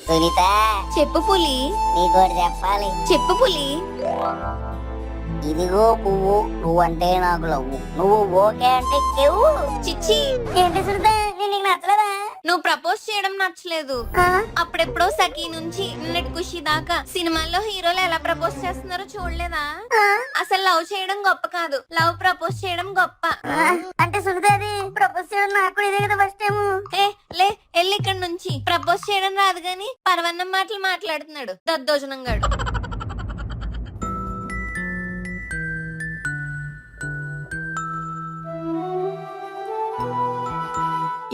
సునీత, చెప్పు పులి. నీకోటి చెప్పాలి. చెప్పు పులి. ఇదిగో పువ్వు, నువ్వంటే నాకు లవ్వు, నువ్వు ఓకే అంటే కెవ్వు. చిచ్చి, ఏంటి సునీత, నేను నీకు నచ్చలేదా? నువ్వు ప్రపోజ్ చేయడం నచ్చలేదు. అప్పుడెప్పుడో సఖీ నుంచి నిన్నటి ఖుషి దాకా సినిమాల్లో హీరోలు ఎలా ప్రపోజ్ చేస్తున్నారో చూడలేదా? అసలు లవ్ చేయడం గొప్ప కాదు, లవ్ ప్రపోజ్ చేయడం గొప్ప. అంటే సునీత, అది ప్రపోజ్ చేయడం నాకు కూడా ఇదే కదా ఫస్ట్ టైం. లే వెళ్ళి ఇక్కడ నుంచి. ప్రపోజ్ చేయడం రాదు గాని పరవన్నం మాటలు మాట్లాడుతున్నాడు దద్దోజనం గాడు.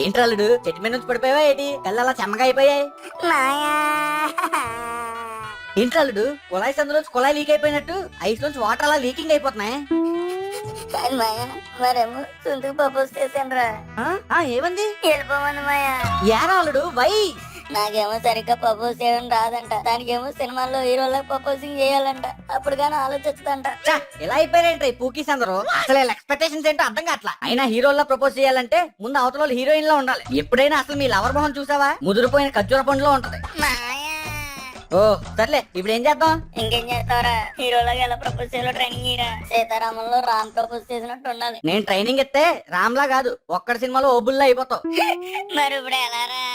ఏంట్రాలుడు చెట్టు మీద నుంచి పడిపోయావా ఏంటి? కళ్ళు అలా చెమ్మగా అయిపోయాయి. ఏంట్రాలుడు కుళాయి సందులోంచి కుళాయి లీక్ అయిపోయినట్టు ఐస్ నుంచి వాటర్ అలా లీకింగ్ అయిపోతున్నాయి. మాయా, మరేమో సునీతకు ప్రపోజ్ చేశాను రా. ఏమంది? వెళ్ళిపోమని మాయా. ఏరాలుడు వై? నాకేమో సరిగ్గా ప్రపోజ్ చేయడం రాదంట, దానికేమో సినిమాల్లో హీరోలకు ప్రపోజింగ్ చేయాలంట, అప్పుడు కానీ ఆలోచిస్తుందంట. ఇలా అయిపోయారేంట్రా ఈ పూకీస్ అందరూ? అసలు ఎక్స్పెక్టేషన్స్ ఏంటో అర్థం కావట్లా. అయినా హీరోల్లో ప్రపోజ్ చేయాలంటే ముందు అవతల హీరోయిన్ లో ఉండాలి. ఎప్పుడైనా అసలు మీ లవర్ మొహం చూసావా? ముదిరిపోయిన ఖర్జూర పండులో ఉంటది. ఓ సర్లే, ఇప్పుడు ఏం చేద్దాం? ఇంకేం చేస్తావరా, హీరోలాగా ఎలా ప్రపోజ్ చేయాలో ట్రైనింగ్ ఇయ్యరా. సీతారామంలో రామ్ ప్రపోజ్ చేసినట్టు ఉండాలి. నేను ట్రైనింగ్ ఇస్తే రామ్లా కాదు, ఒక్కడి సినిమాలో ఓబుల్లా అయిపోతావు. మరి ఇప్పుడు ఎలారా?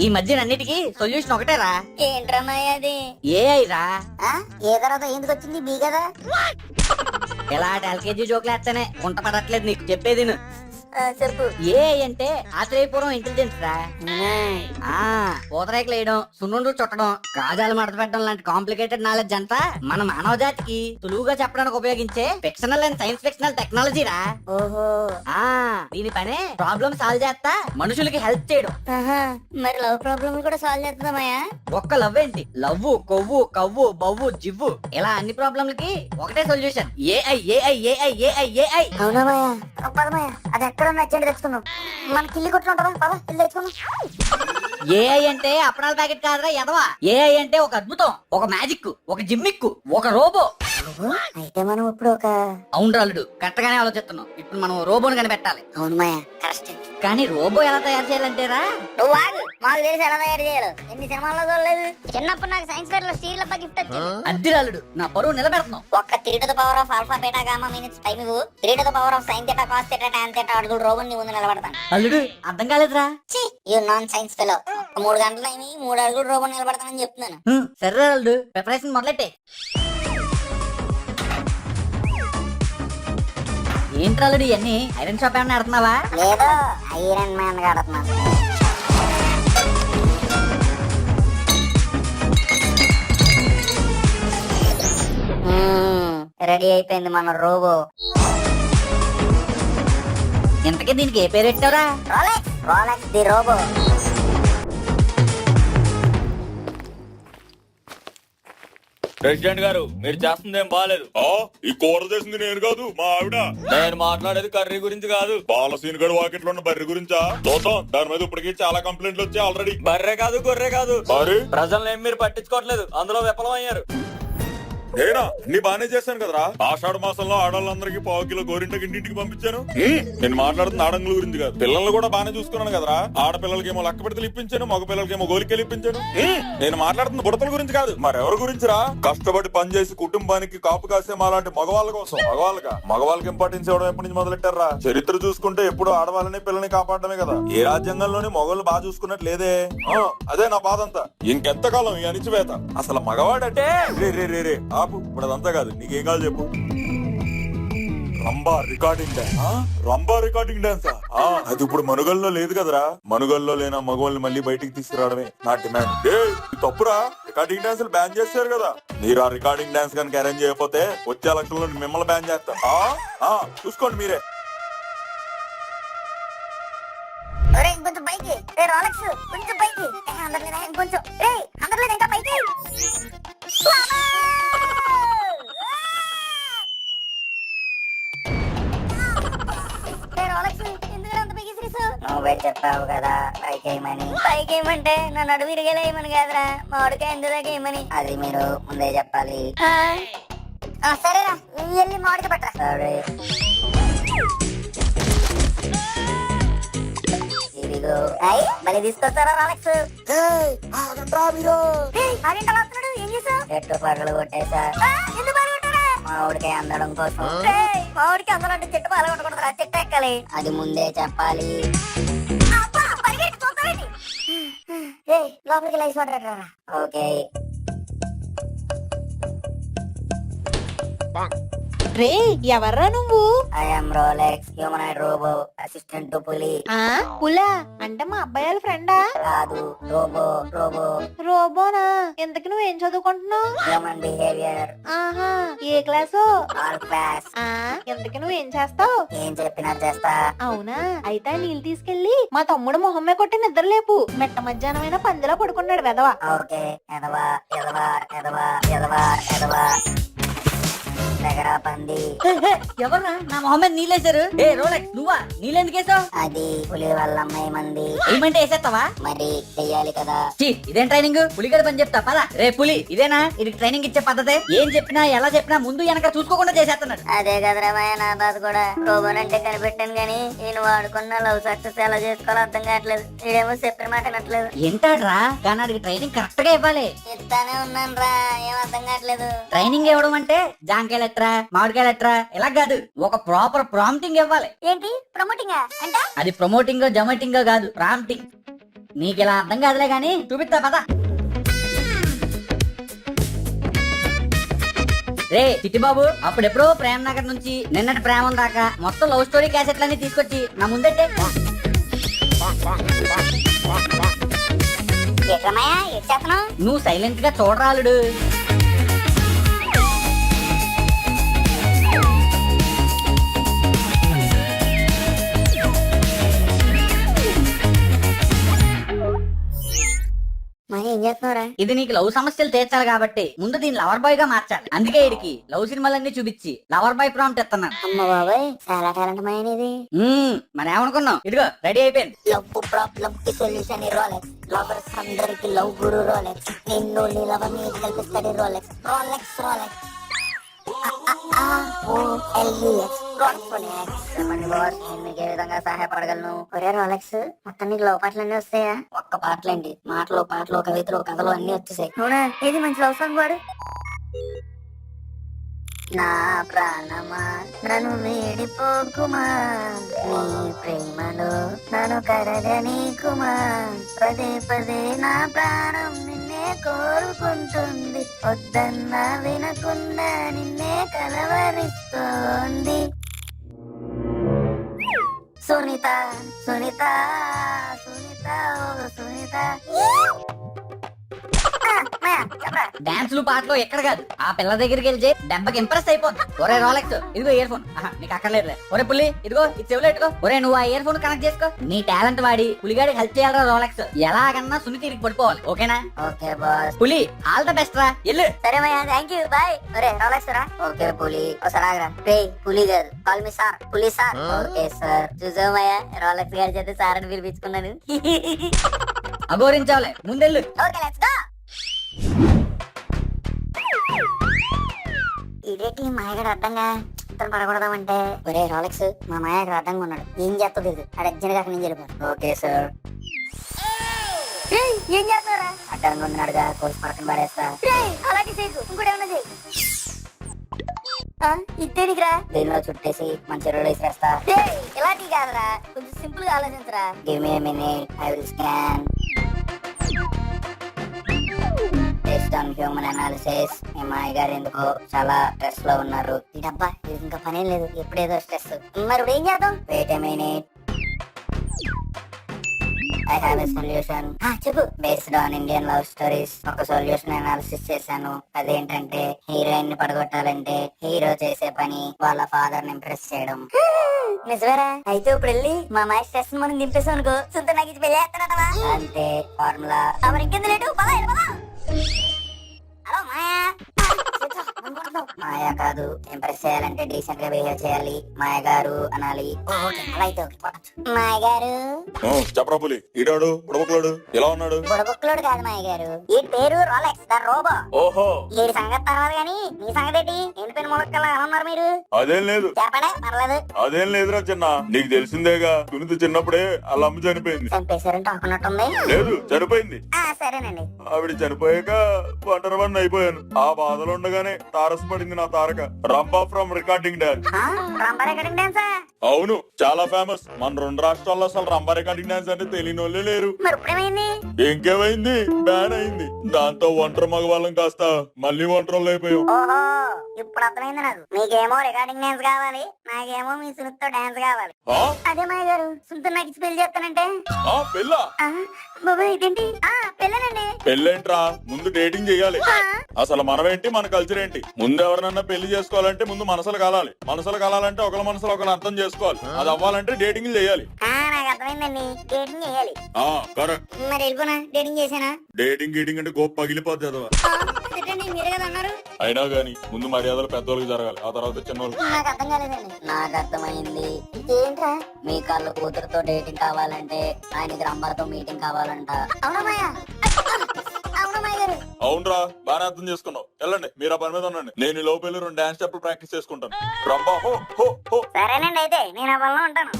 ఈ మధ్యన అన్నిటికీ సొల్యూషన్ ఒకటేరా. ఏంట్రా మాయా అది? ఏఐ రా. ఏ తర్వాత ఎందుకు వచ్చింది బీ కదా? ఎలా ఎల్కేజీ జోకులు వేస్తేనే గుంట పడట్లేదు నీకు. చెప్పేది విను. చెప్పు. ఏఐ అంటే ఆశ్చర్యపూర్వం ఇంటెలిజెన్స్ రా. పూతరేకలు వేయడం, సున్నుండ్లు చుట్టడం, కాజాలు మడత పెట్టడం లాంటి కాంప్లికేటెడ్ నాలెడ్జ్ అంతా మన మానవ జాతికి సులువుగా చెప్పడానికి ఉపయోగించే fictional and science fictional technology రా. ఓహో. దీని పనే ప్రాబ్లమ్ సాల్వ్ చేస్తా మనుషులకి హెల్ప్ చేయడం. మరి లవ్ ప్రాబ్లమ్ కూడా సాల్వ్ చేద్దామయ్యా? ఒక్క లవ్ ఏంటి, లవ్వు, కొవ్వు, కవ్వు, బవ్వు, జివ్వు, ఇలా అన్ని ప్రాబ్లంలకి ఒకటే solution. AI AI AI AI AI. అవునా మాయా? పదమయ్యా, అది ఎక్కడ నచ్చండి తెచ్చుకున్నాం. మన కిల్లి కొట్టుకుంటారా? పద కిల్లి తెచ్చుకున్నాం. ఏఐ అంటే అప్పడాల ప్యాకెట్ కాదురా ఎదవా. ఏఐ అంటే ఒక అద్భుతం, ఒక మ్యాజిక్, ఒక జిమ్మిక్, ఒక రోబో. అయితే మనం ఇప్పుడు ఒక అవునరాలుడు కరెక్ట్గానే ఆలోచిస్తున్నాం. ఇప్పుడు మనం రోబోని కనిపెట్టాలి. అవును మాయా, కరెక్ట్. కానీ రోబో ఎలా తయారు చేయాలంటేరా, నువ్వు ఆగు, మాకు తెలిసి ఎలా తయారు చేయాలి. ఎన్ని సినిమాల్లో చూడలేదు. చిన్నప్పుడు నాకు సైన్స్ ఫేర్ లో స్టీల్ డబ్బా గిఫ్ట్ వచ్చింది. అద్దిరాలుడు నా పరువు నిలబెడుతున్నాం. ఒక్క 3 to the power of alpha beta gamma minutes time ఇవ్వు. 3 to the power of sin theta cos theta tan theta అడుగుడు రోబోని నీ ముందు నిలబడతాను. అల్లుడు అర్థం కాలేదురా. You non science fellow. 3 గంటలు టైం 3 అడుగుడు రోబోని నిలబడతానని చెప్తున్నాను. సరే అల్లుడు, ప్రిపరేషన్ మొదలెట్టే. ఏంట్రాలుడు ఇవన్నీ ఐరన్ షాప్ ఏమన్నా ఆడుతున్నావా? లేదు, ఐరన్ మ్యాన్ ఆడుతున్నాను. రెడీ అయిపోయింది మన రోబో. ఇంతకీ దీనికి ఏ పేరు పెట్టావురా? Rolex, Rolex the robo. President గారు, మీరు చేస్తుంది ఏం బాగాలేదు. ఈ కూర చేసింది నేను కాదు, మా ఆవిడ. నేను మాట్లాడేది కర్రీ గురించి కాదు. బాలసీన్ గడు వాకిట్లో ఉన్న బర్రె గురించా? చూద్దాం, దాని మీద ఇప్పటికీ చాలా కంప్లైంట్లు వచ్చాయి ఆల్రెడీ. బర్రె కాదు, గొర్రె కాదు. మరి ప్రజల్ని ఏం మీరు పట్టించుకోవట్లేదు, అందులో విఫలమయ్యారు. నేనా నీ బానే చేశాను కదరా. ఆషాఢ మాసంలో ఆడవాళ్ళందరికీ 1/4 కిలో గోరింటకి ఇంటింటికి పంపించాను. నేను మాట్లాడుతున్న ఆడంగుల గురించి కాదు. పిల్లల్ని కూడా బానే చూసుకున్నాను కదరా. ఆడపిల్లలకేమో లక్క పెడతలు ఇప్పించాను, మగ పిల్లలకేమో గోలికలు ఇప్పించాను. నేను మాట్లాడుతున్న బుడతల గురించి కాదు, మరెవరి గురించిరా? కష్టపడి పనిచేసి కుటుంబానికి కాపు కాసే మాలాంటి మగవాళ్ళ కోసం. మగవాళ్ళకి ఇంపార్టెన్స్ ఇవ్వడం ఎప్పటి నుంచి మొదలెట్టారా? చరిత్ర చూసుకుంటే ఎప్పుడు ఆడవాళ్ళని పిల్లల్ని కాపాడమే కదా. ఏ రాజ్యాంగంలోని మగవాళ్ళు బాగా చూసుకున్నట్టు లేదే. అదే నా బాధ అంతా. ఇంకెంతకాలం ఈ అణిచివేత? అసలు మగవాడంటే రే ఆపు, ఇప్పుడు అదంతా కాదు. నీకేం కాదు చెప్పు. Rumba recording dance. అది ఇప్పుడు మనుగల్లో లేదు కదరా. మనుగల్లో లేన మగవాళ్ళని మళ్ళీ బయటికి తీసుకురావడమే నా డిమాండ్. తప్పురా, రికార్డింగ్ డాన్స్ బ్యాన్ చేశారు కదా. మీరు ఆ రికార్డింగ్ డాన్స్ కనుక అరేంజ్ చేయకపోతే వచ్చే ఎలక్షన్లో మిమ్మల్ని బ్యాన్ చేస్తా. చూసుకోండి మీరే. కొంచెం పైకి రోలెక్స్, కొంచెం పైకి. కొంచెం అందట్లేదు, ఇంకా పైకి. నువ్వే చెప్పావు కదా పైకి ఏమంటే నా నడుము ఇరిగేలా ఏమని కాదురా, మామిడికాయ ఎంత దాకా ఏమని. అది మీరు ముందే చెప్పాలి. సరేరా, వెళ్ళి మామిడికాయ పట్టరా. సరే, ఇదిగో మళ్ళీ తీసుకొస్తారా రాలెక్స్ ఏం చేసావు చెట్టు పగలు కొట్టేసా మామిడికాయ అందడం కోసం మామిడికి అందరంటే చెట్టు పగలు కొట్టకూడదురా చెట్టు ఎక్కాలి అది ముందే చెప్పాలి లోపలికి లైఫ్ పడరా ఓకే రే ఎవర్రా నువ్వు? I'm Rolex humanoid robot assistant to Puli. పులా అంటే మా అబ్బాయి ఫ్రెండా? కాదు రోబో రోబో రోబోనా? ఇంతకి నువ్వేం చదువుకుంటున్నావు? Human behaviour. ఆహా, ఏ క్లాసు? All class. ఇంతకి నువ్వేం చేస్తావు? ఏం చెప్పినా చేస్తా. అవునా, అయితే నీళ్ళు తీసుకెళ్లి మా తమ్ముడు మొహమ్మే కొట్టి నిద్రలేపు. మెట్ట మధ్యాహ్నమైన పందిలా పడుకున్నాడు వెదవా. ఓకే ఎదవా ఎదవా ఎదవా ఎదవా ఎదవా దగ్గర పంది. ఎవర్రా నా మొహమ్మద్ నీళ్ళేశారు? ఏ రోలెక్స్ నువ్వా? నీళ్ళెందుకు వేసావు? అది పులి వల్ల అమ్మాయి మంది. ఏమంటే వేసేస్తావా? మరి చెయ్యాలి కదా. ఇదేం ట్రైనింగ్? పులిగడ పని చెప్తా పదా. రే పులి ఇదేనా ఇది ట్రైనింగ్ ఇచ్చే పద్ధతే? ఏం చెప్పినా ఎలా చెప్పినా ముందు వెనక చూసుకోకుండా చేసేస్తున్నాడు. అదే కదరా నా బాధ కూడా. రోబోన్ అంటే కనిపెట్టాను గానీ నేను వాడుకున్న లవ్ సక్సెస్ ఎలా చేసుకోవాలో అర్థం కావట్లేదు. ఇదేమో చెప్పిన మాట వినట్లేదు. ఏంటాడ్రా కానీ అడిగి ట్రైనింగ్ కరెక్ట్ గా ఇవ్వాలి. చెప్తానే ఉన్నాను రా, ఏం అర్థం కావట్లేదు. ట్రైనింగ్ ఇవ్వడం అంటే జాంకాయలు ఎట్రా మామిడికాయలు ఎట్రా ఇలా కాదు, ఒక ప్రాపర్ ప్రాంప్టింగ్ ఇవ్వాలి. ఏంటి ప్రమోటింగ్ అంటే? అది ప్రమోటింగ్ జమటింగ్ కాదు, ప్రాంప్టింగ్. నీకు ఇలా అర్థం కాదులే గాని చూపిస్తా పద. రే చిట్టిబాబు, అప్పుడెప్పుడో ప్రేమ నగర్ నుంచి నిన్నటి ప్రేమ దాకా మొత్తం లవ్ స్టోరీ క్యాసెట్లన్నీ తీసుకొచ్చి నా ముందట్టే. నువ్వు సైలెంట్ గా చూడరాలుడు. ఏం చేస్తున్నారా? ఇది నీకు లవ్ సమస్యలు తీర్చాలి కాబట్టి ముందు దీన్ని లవర్ బాయ్ గా మార్చాలి. అందుకే ఇడికి లవ్ సినిమాలన్నీ చూపించి లవర్ బాయ్ ప్రాంప్ట్ ఇస్తున్నాను. అమ్మ బాబాయ్ చాలా టాలెంట్ మైనది. మరి ఏమనుకున్నావు? ఇదిగో రెడీ అయిపోయింది. లవ్ ప్రాబ్లం కి సొల్యూషన్ రోలెక్స్. లవర్స్ అందరికి లవ్ గురు రోలెక్స్. నిన్ను నీ లవర్ ని కల్పిస్తాడు రోలెక్స్. రోలెక్స్ రోలెక్స్ ఏ విధంగా సహాయపడగలను? ఒరే రోలెక్స్, మొత్తం నీకు లవ్ పాటలు అన్ని వస్తాయా? ఒక్క పాటలండి, పాటలు కవితలు కథలు అన్ని వచ్చేసాయి. అవునా? ఏది మంచి లవ్ సాంగ్ వాడు. నా ప్రాణమా నన్ను వేడిపోకుమా, నీ ప్రేమలో నన్ను కరగనీకుమా, పదే పదే నా ప్రాణం నిన్నే కోరుకుంటుంది, వద్దన్నా వినకుండా నిన్నే కలవరిస్తోంది. సునీత సునీత సునీత ఓ సునీత. డాన్స్లు పాటలు ఎక్కడ కాదు, ఆ పిల్ల దగ్గరికి వెళ్తే దెబ్బకి ఇంప్రెస్ అయిపోద్ది. ఒరే రోలెక్స్, ఇదిగో ఇయర్ ఫోన్. నీకు అక్కర్లేదులే. ఒరే పుల్లి, ఇదిగో ఇది చెవులో ఎట్టుకో. ఒరే నువ్వు ఆ ఇయర్ ఫోన్ కనెక్ట్ చేసుకో. నీ టాలెంట్ వాడి పులిగాడికి హెల్ప్ చేయాలరా రోలెక్స్. ఎలాగన్నా సునీత తిరిగి పడిపోవాలి. ఓకేనా? Okay boss. Puli all the best రా. ఎల్లు. సరే మయ్యా, థ్యాంక్ యూ, బాయ్. ఒరే రోలెక్స్ రా. ఓకే పులి, ఒకసారి ఆగరా. రే పులి గారు, call me sir. Puli sir. Okay sir. చూసామయ్యా, రోలెక్స్ గారి చేత సార్ అని పిలిపించుకున్నాను. అఘోరించాలే, ముందెళ్ళు. Okay let's go. ఇదేంటి మాయగాడు అడ్డంగా చిత్రం పడకూడదామంటే? ఒరే రోలెక్స్, మా మాయగాడు అడ్డంగా ఉన్నాడు. ఏం చేస్తుంది అర్జెంట్ గా నేను వెళ్ళిపో. Okay sir. ఏం చేస్తున్నారా? అడ్డంగా ఉన్నాడుగా, కోసి పక్కన పడేస్తా. అలాగే చేయకు, ఇంకోటేమన్నా చేయి. ఇట్టేనికిరా, దీనిలో చుట్టేసి మంచి రోడ్ వేసేస్తా. ఇలాంటి కాదురా, కొంచెం సింపుల్ గా ఆలోచించరా. Give me a minute, I will scan. Human analysis. మీ మాయ గారు ఎందుకో చాలా స్ట్రెస్ లో ఉన్నారు. ఈ డబ్బా ఇది ఇంకా పనేం లేదు, ఎప్పుడేదో స్ట్రెస్. మరి ఏం చేద్దాం? Wait a minute, I have a solution. చెప్పు. Based on Indian love stories ఒక సొల్యూషన్ అనాలిసిస్ చేశాను. అదేంటంటే హీరోయిన్ ని పడగొట్టాలంటే హీరో చేసే పని వాళ్ళ ఫాదర్ ని ఇంప్రెస్ చేయడం. నిజమేరా? అయితే ఇప్పుడు వెళ్ళి మా మాయ స్ట్రెస్ మనం దింపేసాం అనుకో, సొంత నాకు ఇది పెళ్లి చేస్తానటవా? అంతే ఫార్ములా. ఇంకెందుకు లేటు? హలో మాయా. మాయా కాదు, ఇంప్రెస్ చేయాలంటే డీసెంట్ గా బిహేవ్ చేయాలి. మాయ గారు అనాలి. మాయ గారు చెప్పరా పులి. ఈడాడు బుడబుక్కలాడు ఎలా ఉన్నాడు? బుడబుక్కులోడు కాదు మాయ గారు, ఈ పేరు రోలెక్స్ ద రోబో. ఓహో, ఈ సంగతి తర్వాత గానీ మీ సంగతి ఏంటి? ఎండిపోయిన ములక్కలా ఎలా ఉన్నారు మీరు? అదేం లేదు. చెప్పండి, పర్లేదు. అదేం లేదురా చిన్న, నీకు తెలిసిందేగా సునీత చిన్నప్పుడే వాళ్ళ అమ్మ చనిపోయింది. చంపేశారంటే అనుకున్నట్టుంది. లేదు, చనిపోయింది. సరేనండి. ఆవిడ చనిపోయాక ఒంటరివాడిని అయిపోయాను. ఆ బాధలో ఉండగానే తారసపడింది నా Taraka. Rampa from recording dance. Rampa recording డాన్సా? అవును, చాలా ఫేమస్. మన 2 రాష్ట్రాల్లో అసలు రంపా రికార్డింగ్ డాన్స్ అంటే తెలియని వాళ్ళే లేరు. మరి ఇప్పుడేమైంది? ఇంకేమైంది, బ్యాన్ అయింది. దాంతో ఒంటరి మగవాళ్ళం కాస్త మళ్ళీ ఒంటరిలో అయిపోయాం. ఓహో, ఇప్పుడు అర్థమైంది నాకు. మీకేమో రికార్డింగ్ డాన్స్ కావాలి, నాకేమో మీ సునీత్తో డాన్స్ కావాలి. ఆ? అదే మాయ గారు, సునీత నాకు ఇచ్చి పెళ్లి చేస్తానంటే. ఆ, పెళ్ళా? బాబాయ్ ఇదేంటి? పెళ్ళనండి. పెళ్ళేంట్రా, ముందు డేటింగ్ చెయ్యాలి. అసలు మనమేంటి, మన కల్చర్ ఏంటి? ముందు ఎవరినన్నా పెళ్లి చేసుకోవాలంటే ముందు మనసులు కలాలి. మనసులు కలాలంటే ఒకళ్ళ మనసులు ఒకరు అర్థం చేసుకోవాలి. అది అవ్వాలంటే డేటింగ్ చేయాలి. నాకు అర్థమైందండి, డేటింగ్ చేయాలి. కరెక్ట్. మరి వెళ్ళిపోనా? డేటింగ్ చేసానా? డేటింగ్ గీటింగ్ అంటే గోప్ పగిలిపోద్ది అదవా. మీరే కదా అన్నారు. అయినా గాని ముందు మర్యాదలు పెద్దోళ్ళకి జరగాలి, ఆ తర్వాత చిన్నోళ్ళకి. నాకు అర్థం కాలేదండి. నాకు అర్థమైంది. ఏంట్రా? మీ కళ్ళు కూతురుతో డేటింగ్ కావాలంటే ఆయనకి రంబాతో మీటింగ్ కావాలంట. అవునా మాయా? అవునా మాయ గారు? అవునరా, బాగా అర్థం చేసుకున్నావు. వెళ్ళండి, మీరు ఆ పని మీద ఉండండి. నేను ఈ లోపల 2 డాన్స్ స్టెప్పులు ప్రాక్టీస్ చేసుకుంటాను. రంబా హో హో హో. సరేనండి, అయితే నేను ఆ పనిలో ఉంటాను.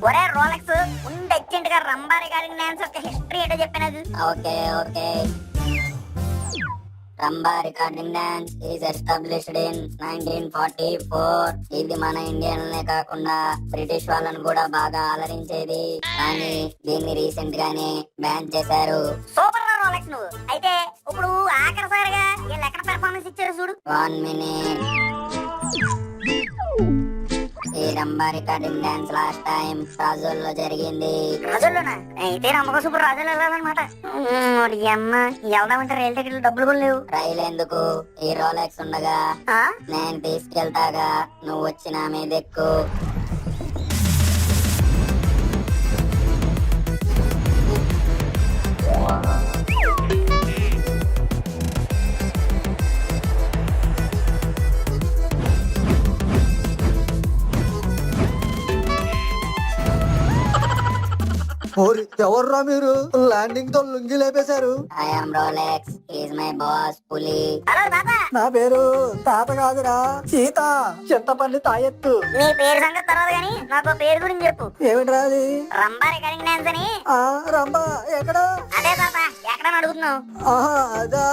ఒరే రోలెక్స్, ముందు అర్జెంట్ గా రంబా రికార్డింగ్ డాన్స్ యొక్క హిస్టరీ ఏంటో చెప్పినది. Okay okay. Rumba recording dance is established in 1944. ఇది మన ఇండియన్లనే కాకుండా బ్రిటిష్ వాళ్ళను కూడా బాగా అలరించేది. కానీ దీన్ని రీసెంట్ గానే బ్యాన్ చేశారు. సూపర్ రా రోలెక్స్ నువ్వు. అయితే ఇప్పుడు ఆఖరిసారిగా వీళ్ళు ఎక్కడ పెర్ఫార్మెన్స్ ఇచ్చారు చూడు. 1 minute. ఈ Rambha recording dance last time రాజుల్లో జరిగింది. రాజుల్లోనా? అయితే రంబ సూపర్ రాజులు వెళ్ళాలన్నమాట. అమ్మ, వెళ్దామంటే రైలు టికెట్లు డబ్బులు కూడా లేవు. రైలు ఎందుకు, ఈ రోలెక్స్ ఉండగా నేను తీసుకెళ్తాగా, నువ్వు వచ్చి నా మీద ఎక్కు. ఎవర్రా మీరు? ల్యాండింగ్ తో లుంగి లేపేశారు. I am Rolex, is my boss Puli. Hello తాత. నా పేరు తాత కాదురా, సీత. చింతపల్లి తాయెత్తు. నీ పేరు సంగతి తర్వాత గానీ నాకు పేరు గురించి చెప్పు. ఏమిట్రా అది? రంబా రికార్డింగ్ డాన్స్ అని. రంబా ఎక్కడ? అదే తాత, ఎక్కడ అడుగుతున్నావు? ఆహా, అదా.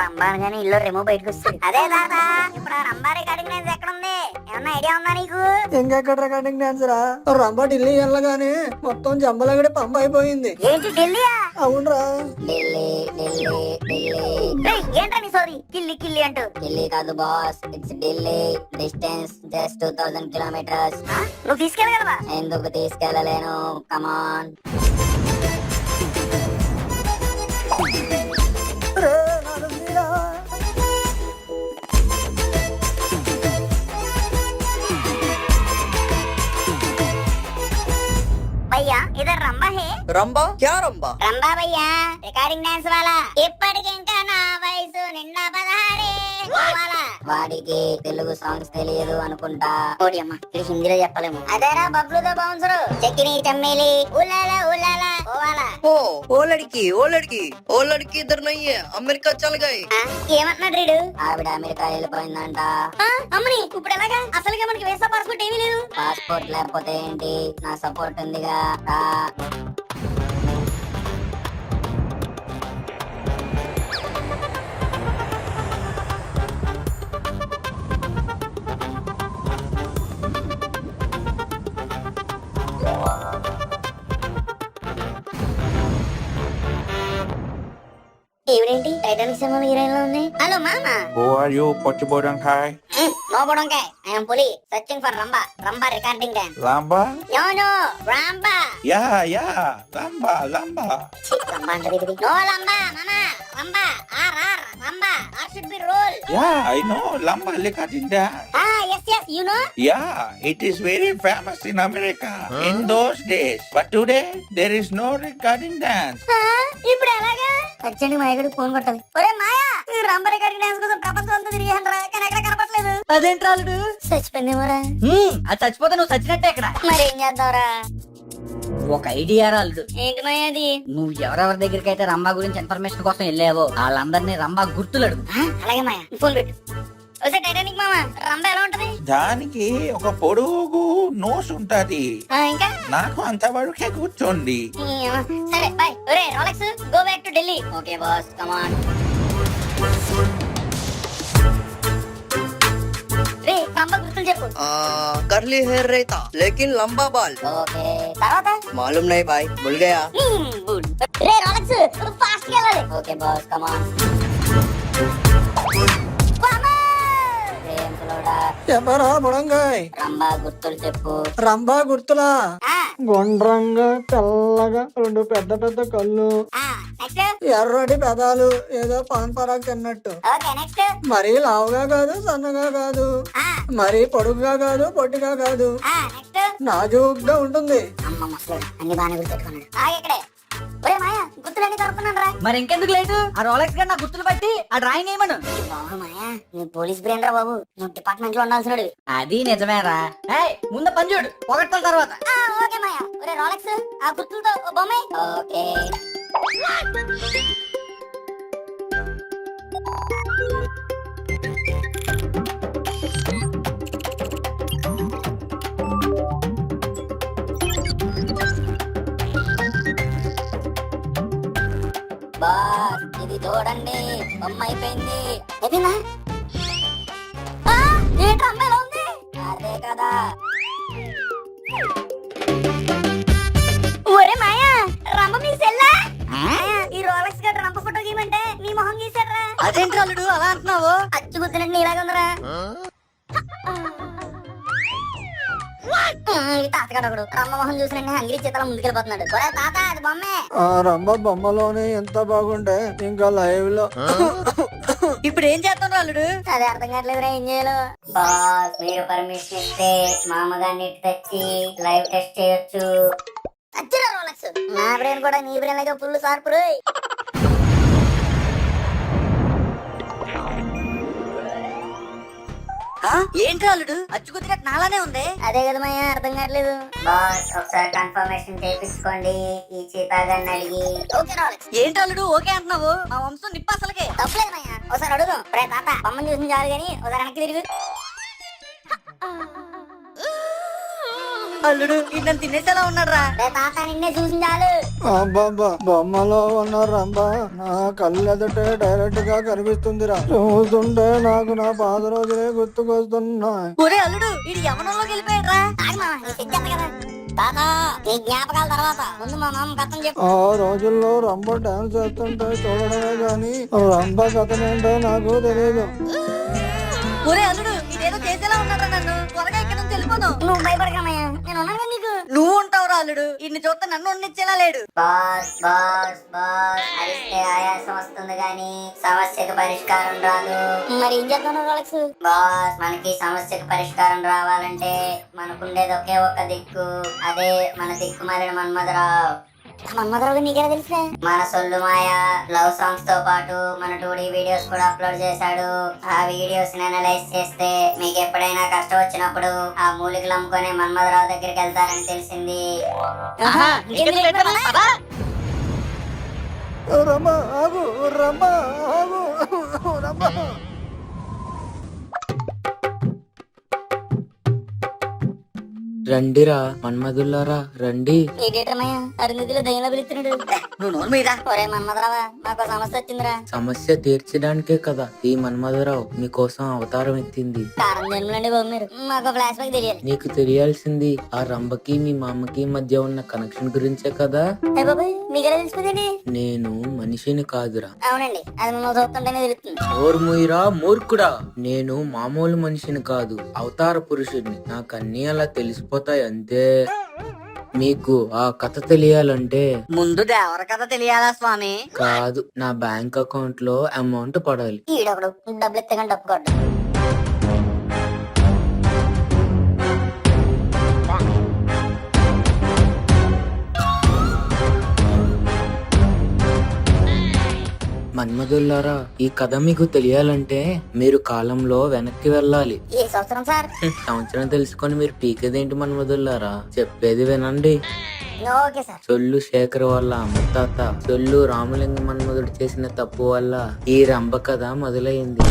రంబా అనగానే ఇల్లు రేమో బయటకు వస్తుంది. అదే తాత, ఇప్పుడు ఆ రంబా రికార్డింగ్ డాన్స్ ఎక్కడ ఉంది? ఏమన్నా ఐడియా ఉందా నీకు? ఇంకెక్కడ రికార్డింగ్ డాన్స్ రా? రంబా ఢిల్లీ వెళ్ళగానే మొత్తం జంబలగడి పంప అయిపోయింది. ఏంటి ఢిల్లీయా? అవునరా. ఢిల్లీ ఢిల్లీ ఢిల్లీ. ఏంట్రా నీ సారీ? కిల్లి కిల్లి అంటూ. ఢిల్లీ కాదు boss, it's Delhi. Distance just 2000 kilometers. నువ్వు తీసుకెళ్ళగలవా? ఎందుకు తీసుకెళ్ళలేను, కమాన్. भैया इधर रंबा है। రంబా క్యా రంబా? రంబా భయ్యా, రికార్డింగ్ డాన్స్ వాలా. ఇప్పటికింకా నా వయసు నిండా 16. వాడికి తెలుగు సాంగ్స్ తెలియదు అనుకుంటా. ఓడి అమ్మ, ఇది హిందీలో చెప్పలేము. అదేరా బబ్లుతో బౌన్సరు, చెక్కిని చమ్మేలి, ఉలాలా ఉలాలా ఓవాలా. ఓ లड़की ఓ లड़की ఇద్దరు నయ్యే అమెరికా చల్ గయ్. ఏమంటున్నాడు రీడు? ఆవిడ అమెరికా వెళ్ళిపోయిందంట. అమ్మని, ఇప్పుడు ఎలాగా? అసలుగా మనకి వేసా పాస్పోర్ట్ ఏమీ లేదు. పాస్పోర్ట్ లేకపోతే ఏంటి, నా సపోర్ట్ ఉందిగా. ఏమిటేంటి టైటానిక్ సినిమా హీరోయిన్ లో ఉంది. హలో మామా. Who are you, Pochibodonkai? No బొడంకాయ్, I am Puli searching for Rambha. Rambha recording dance. Lamba? No Rambha. Yeah, Lamba. Rambha అంటే ఇది. నో లంబా మామా, Rambha. R Rambha. R should be roll. Yeah, I know Lamba recording dance. yes you know. Yeah, it is very famous in America in those days. But today, there is no recording dance. ఇప్పుడు ఎలాగా? Urgent మాయగడికి phone కొట్టాలి. ఒరే మాయా, రంబ recording dance కోసం ప్రపంచం అంతా తిరిగాను రా, కానీ ఎక్కడ కనపట్లేదు. అదేంట్రా అల్లుడు? చచ్చిపోయిందేమోరా. అది చచ్చిపోతే నువ్వు చచ్చినట్టే ఇక్కడ. మరి ఏం చేద్దాంరా? ఒక ఐడియా రా అల్లుడు. ఏంటి మాయ అది? నువ్వు ఎవరెవరి దగ్గరికి అయితే రంభా గురించి ఇన్ఫర్మేషన్ కోసం వెళ్ళావో వాళ్ళందరినీ రంభా గుర్తులు అడుగు. అలాగే మాయ, ఫోన్ పెట్టు. ఒకసారి టైటానిక్ మామ, రంబ ఎలా ఉంటది? దానికి ఒక పొడుగు నోస్ ఉంటది. ఇంకా నాకు అంతవరకే కూర్చోండి. సరే బాయ్. ఒరే Rolex, go back to Delhi. Okay boss, come on. రే రంబ గుర్తులు చెప్పు. कर्ली हेयर रहता लेकिन लंबा बाल। ఓకే, తర్వాత मालूम नहीं भाई, भूल गया। గుడ్. రే రోలెక్స్, నువ్వు ఫాస్ట్ గా వెళ్ళాలి. Okay boss, come on. చెప్పరా బుడంగాయ్? రంబా గుర్తులు చెప్పు. రంభా గుర్తులా? ఆ గుండ్రంగా తెల్లగా రెండు పెద్ద పెద్ద కళ్ళు, నెక్స్ట్. ఎర్రటి పెదాలు, ఏదో పాన్ పరాగ్ తిన్నట్టు. Okay next. మరీ లావుగా కాదు, సన్నగా కాదు, మరీ పొడుగుగా కాదు, పొట్టిగా కాదు, నెక్స్ట్. నాజూగ్గా ఉంటుంది. అమ్మ ముసలి అన్ని బాగానే గుర్తుపెట్టుకున్నాడు. ఇక్కడే. ఒరే మాయ, గుర్తులన్నీ కనుక్కున్నాను రా. మరి ఇంకెందుకు లేదు, ఆ రోలెక్స్ గారు నా గుర్తులు బట్టి ఆ డ్రాయింగ్ వేయమను. బాబు మాయ, నీ పోలీస్ బ్రెయిన్ రా బాబు. నువ్వు డిపార్ట్మెంట్ లో ఉండాల్సినడు. అది నిజమేరా. ముందు పని చూడు, పొగట్టాల తర్వాత. ఓకే మాయ. ఒరే రోలెక్స్, ఆ గుర్తులతో ఓ బొమ్మ. ఓకే. బాస్, ఇది చూడండి, బొమ్మ అయిపోయింది. అయిపోయిందా? ఏంటి అమ్మాయి ఎలా ఉంది? అదే కదా. ఒరే మాయా, రంభ మీ సెల్లా? ఈ రోలెక్స్ గడ్డ రంభ ఫోటో గీయమంటే నీ మొహం గీసాడ్రా. అదేంటి అల్లుడు అలా అంటున్నావు? అచ్చు గుర్తున్నట్టు నీలాగా ఉందిరా. ఈ తాతగాడు ఒకడు రంభ మొహం చూసినట్టు హంగిరి చేతల ముందుకెళ్ళిపోతున్నాడు. ఒరే తాత, అది బొమ్మే. ఆ రంభ బొమ్మలోనే ఎంత బాగుంటే ఇంకా లైవ్ లో. ఇప్పుడు ఏం చేస్తాను అల్లుడు? అదే అర్థం కావట్లేదురా, ఏం చేయాలో. బాస్, మీరు పర్మిషన్ ఇస్తే మామగారిని తెచ్చి లైవ్ టెస్ట్ చేయొచ్చు. అచ్చురా రోలెక్స్, నా బ్రెయిన్ కూడా నీ బ్రెయిన్ లాగా ఫుల్ షార్ప్ రోయ్. ఏంటి అల్లుడు, అచ్చుకుతినట్టు నాలానే ఉంది. అదే కదా మాయ, అర్థం కావట్లేదు. బాస్, ఒకసారి కన్ఫర్మేషన్ చేయించుకోండి ఈ చీతాగాన్ని అడిగి. Okay Rolex. ఏంటి అల్లుడు ఓకే అంటున్నావు? మా వంశం నిప్ప అసలుకే. తప్పలేదు మాయ, ఒకసారి అడుగు. రే తాత, బొమ్మను చూసింది చాలు గానీ ఒకసారి వెనక్కి తిరుగు. అల్లుడు ఇద్దరు తినేసేలా ఉన్నాడు రా. రే తాత, నిన్నే చూసింది చాలు. అబ్బబ్బా, బొమ్మలో ఉన్న రంభ నా కళ్ళు ఎదుటే డైరెక్ట్ గా కనిపిస్తుందిరా. చూస్తుంటే నాకు నా పాత రోజులే గుర్తుకొస్తున్నాయి. ఒరే అల్లుడు, ఇది యవనంలోకి వెళ్ళిపోయాడు రా. ఆగు మామ, నీ సిగ్గంత కదా. తాత, నీ జ్ఞాపకాల తర్వాత ముందు మా మామ కథం చెప్పు. ఆ రోజుల్లో రంభ డాన్స్ చేస్తుంటే చూడడమే గాని రంభ కథనేంటో నాకు తెలియదు. ఒరే అల్లుడు, ఇదేదో చేసేలా ఉన్నాడు నన్ను. త్వరగా ఇక్కడ నుంచి వెళ్ళిపోను. నువ్వు భయపడకమయ్యా, నేను ఉన్నాను నీకు. నువ్వు ఉంటావు రా అల్లుడు, ఇన్ని చూస్తే నన్ను ఉన్నిచ్చేలా లేడు. బాస్ బాస్ బాస్, అరిస్తే ఆయాసం వస్తుంది గాని సమస్యకు పరిష్కారం రాదు. మరి ఏం చేద్దాం రోలెక్స్? బాస్, మనకి సమస్యకు పరిష్కారం రావాలంటే మనకుండేది ఒకే ఒక్క దిక్కు. అదే మన దిక్కు మారిన మన్మధరావు. మన్మధరావు నీకెలా తెలుసా? మన సొల్లు మాయ లవ్ సాంగ్స్ తో పాటు మన 2D వీడియోస్ కూడా అప్లోడ్ చేశాడు. ఆ వీడియోస్ ని అనలైజ్ చేస్తే మీకు ఎప్పుడైనా కష్టం వచ్చినప్పుడు ఆ మూలికలు అమ్ముకునే మన్మధరావు దగ్గరికి వెళ్తారని తెలిసింది. రమ్మ ఆగు, రమ్మ ఆగు, రమ్మ. రండిరా మన్మధుల్లారా రండి. ఏటేటమయ్యా, అరుంధతిలో దయ్యంలో పిలుస్తున్నాడు. నువ్వు నోరు మీద. ఒరే మన్మధరావా, నాకు సమస్య వచ్చిందిరా. సమస్య తీర్చడానికే కదా ఈ మన్మధరావు మీకోసం అవతారం ఎత్తింది. కారం జన్మలండి బాబు మీరు. మాకు ఫ్లాష్ బ్యాక్ తెలియాలి. నీకు తెలియాల్సింది ఆ రంభకి మీ మామకి మధ్య ఉన్న కనెక్షన్ గురించే కదా. ఏ బాబాయ్, మీకెలా తెలిసిపోయిందండి? నేను మనిషిని కాదురా. అవునండి, అది మిమ్మల్ని చూస్తుంటేనే తెలుస్తుంది. నోర్ముయిరా మూర్ఖుడా, నేను మామూలు మనిషిని కాదు, అవతార పురుషుడిని. నాకు అన్ని అలా తెలిసిపోతాయి అంతే. మీకు ఆ కథ తెలియాలంటే ముందు దేవర కథ తెలియాలా స్వామి? కాదు, నా బ్యాంక్ అకౌంట్ లో అమౌంట్ పడాలి. ఈడొకడు డబ్బులు ఎత్తగానే డబ్బుకోడు. మన్మధుల్లారా, ఈ కథ మీకు తెలియాలంటే మీరు కాలంలో వెనక్కి వెళ్ళాలి. ఏ సంవత్సరం సార్? సంవత్సరం తెలుసుకొని మీరు పీకేదేంటి మన్మధుల్లారా, చెప్పేది వినండి. Okay sir. సొల్లు శేఖర్ వల్ల ముత్తాత సొల్లు రామలింగ మన్మధుడు చేసిన తప్పు వల్ల ఈ రంభ కథ మొదలైంది.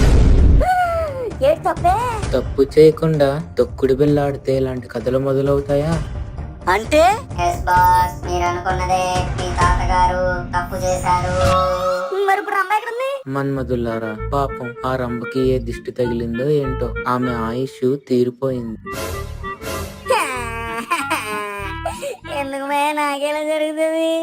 ఏంటి తప్పే? తప్పు చేయకుండా తొక్కుడు బిళ్ళాడితే ఇలాంటి కథలు మొదలవుతాయా? అంటే ఎస్ బాస్, మీరు అనుకున్నదే, మీ తాతగారు తప్పు చేశారు. మరి ఇప్పుడు అమ్మాయి ఎక్కడ ఉంది? మన్మధుల్లారా, పాపం ఆ రంభకి ఏ దిష్టి తగిలిందో ఏంటో, ఆమె ఆయుష్ తీరిపోయింది. ఎందుకు మే నాకేలా జరుగుతుంది?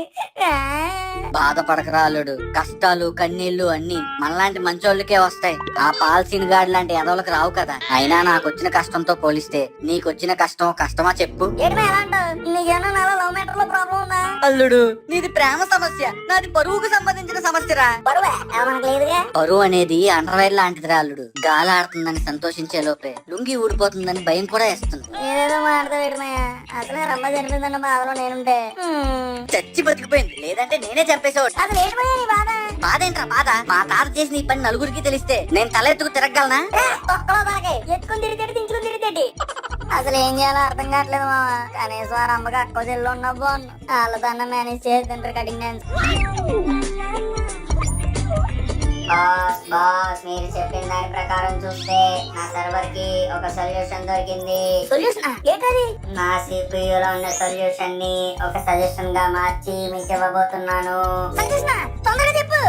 బాధపడకరా అల్లుడు, కష్టాలు కన్నీళ్లు అన్ని మనలాంటి మంచోళ్ళకే వస్తాయి. ఆ పాల్సీన్ గార్డ్ లాంటి ఎదవలకు రావు కదా. అయినా నాకు వచ్చిన కష్టంతో పోలిస్తే నీకొచ్చిన కష్టం కష్టమా చెప్పు? ఏంటి ఎలా అంటావు? నీకేమన్నా నాలో లవ్ మ్యాటర్ లో ప్రాబ్లం ఉందా? అల్లుడు, నీది ప్రేమ సమస్య, నాది పరువుకు సంబంధించిన సమస్యరా. బరువే మనకు లేదుగా. పరువు అనేది అండర్వేర్ లాంటిదిరా అల్లుడు. గాలి ఆడుతుందని సంతోషించే లోపే లుంగి ఊడిపోతుందని భయం కూడా వేస్తుంది. ఏదేదో మాట్లాడతా పెట్టినాయా? అసలే రమ్మ జరిపిందన్న బాధలో నేనుంటే చచ్చి బతికిపోయింది, లేదంటే నేనే చంపేసేవాడు. అసలు ఏంటి నీ బాధ? బాధ ఏంట్రా బాధ? మా తాత చేసిన ఈ పని నలుగురికి తెలిస్తే నేను తల ఎత్తుకు తిరగలనా? తొక్కలో దాకే ఎత్తుకుని తిరిగి దించుకుని తిరిగి అసలు ఏం చేయాలో అర్థం కావట్లేదు మామ. కనీసం ఆ రమ్మకి అక్కో చెల్లు ఉన్న బాగున్నా, వాళ్ళతో మేనేజ్ చేస్తుంటారు కటింగ్ డాన్స్. బాస్, మీరు చెప్పిన దాని ప్రకారం చూస్తే నా సర్వర్ కి ఒక సొల్యూషన్ దొరికింది. సొల్యూషన్ ఏంటది? నా CPU లో ఉన్న సొల్యూషన్ ని ఒక సజెషన్ గా మార్చి మీకు ఇవ్వబోతున్నాను. తొందరగా చెప్పు.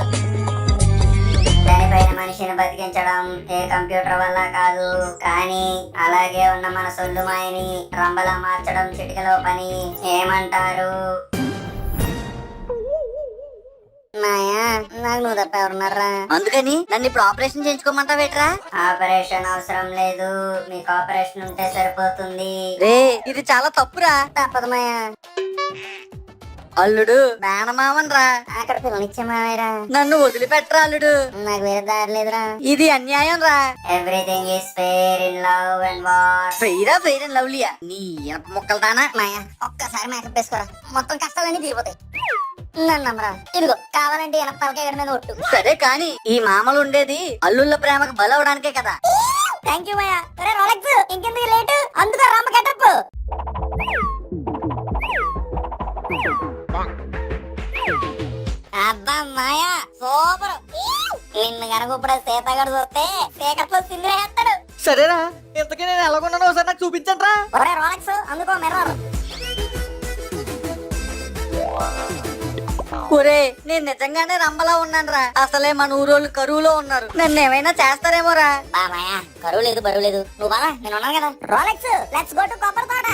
దానిపైన మనిషిని బతికించడం ఏ కంప్యూటర్ వల్ల కాదు, కానీ అలాగే ఉన్న మన సొల్లు మాయని రంబలా మార్చడం చిటికలో పని. ఏమంటారు? మాయా, నాకు నువ్వు తప్ప ఎవరున్నారా? అందుకని నన్ను ఇప్పుడు ఆపరేషన్ చేయించుకోమంటావేట్రా? ఆపరేషన్ అవసరం లేదు, మీకు ఆపరేషన్ ఉంటే సరిపోతుంది. రే, ఇది చాలా తప్పురా. తప్పదు మాయా. అల్లుడు, మేనమామన్రా. అక్కడ పిల్లనిచ్చే మావేరా. నన్ను వదిలిపెట్టరా అల్లుడు, నాకు వేరే దారి లేదురా. ఇది అన్యాయం రా. Everything is fair in love and war. Fair and లవ్లీయా? నీ ఇనప మొక్కలు దానా. మాయా, ఒక్కసారి మేకప్ వేసుకోరా, మొత్తం కష్టాలన్నీ తీరిపోతాయి. నన్ను నమ్మరా. ఇదిగో, కావాలంటే ఎనపలకే గడి మీద ఒట్టు. సరే కాని ఈ మామలు ఉండేది అల్లుళ్ళ ప్రేమకు బలవడానికే కదా. థ్యాంక్ యూ మాయా. ఒరే రోలెక్స్, ఇంకెందుకు లేటు? అందుకో రామ గెటప్. అబ్బా మాయా, సూపర్. నిన్ను కనుక ఇప్పుడు సీతగాడు చూస్తే సీకట్లో సింధు వేస్తాడు. సరేరా, ఇంతకీ నేను ఎలాగున్నానో ఒకసారి నాకు చూపించండి. ఒరే రోలెక్స్, అందుకో మిర్రర్. ఒరే, నేను నిజంగానే రంబలా ఉన్నానురా. అసలే మన ఊరోళ్ళు కరువులో ఉన్నారు, నన్ను ఏమైనా చేస్తారేమోరా. మాయా, కరువు లేదు బరువు లేదు, నువ్వు బాగా నేను ఉన్నాను కదా. రోలెక్స్, లెట్స్ గో టు కొబ్బరి తోట.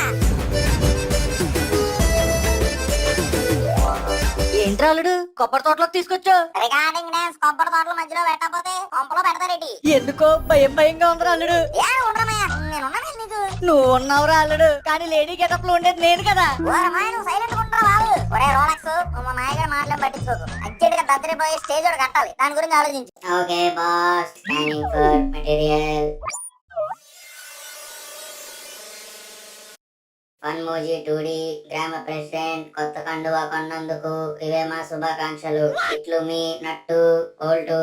ఏంట్రా అల్లుడు, కొబ్బరి తోటలోకి తీసుకొచ్చు? రికార్డింగ్ డాన్స్ కొబ్బరి తోటల మధ్యలో పెట్టకపోతే కొంపలో పెడతారేటి? ఎందుకో భయంగా ఉందిరా అల్లుడు. ఏ ఉండమయ్యా, నేను ఉన్నాను నీకు. నువ్వు ఉన్నావురా అల్లుడు, కానీ లేడీ గెటప్ లో ఉండేది నేను కదా. ఓరమాయ, నువ్వు సైలెంట్ ఉంటా బాబు. ఒరే రోలెక్స్, నువ్వు మా మాయగారి మాటలు పట్టించుకోకు. అర్జెంట్ గా దద్దరిపోయే స్టేజ్ ఒకటి కట్టాలి, దాని గురించి ఆలోచించు. Okay boss, scanning for material. Funmoji 2D గ్రామ ప్రెసిడెంట్ కొత్త కండువా కొన్నందుకు ఇవే మా శుభాకాంక్షలు. ఇట్లు మీ నట్టు కోల్టు.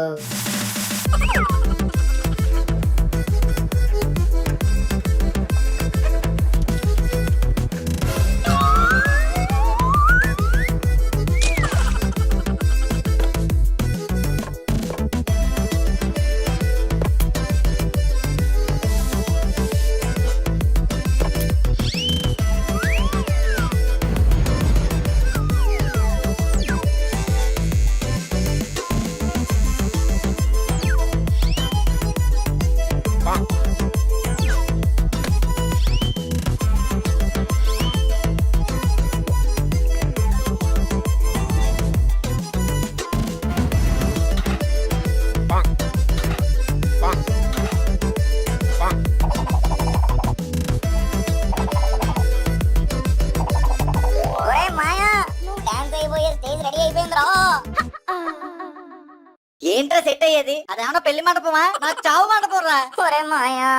ఏంట్రా సెట్ అయ్యేది? అదేమన్నా పెళ్లి మండపమా? నాకు చావు మండపం రా. ఒరే మాయా,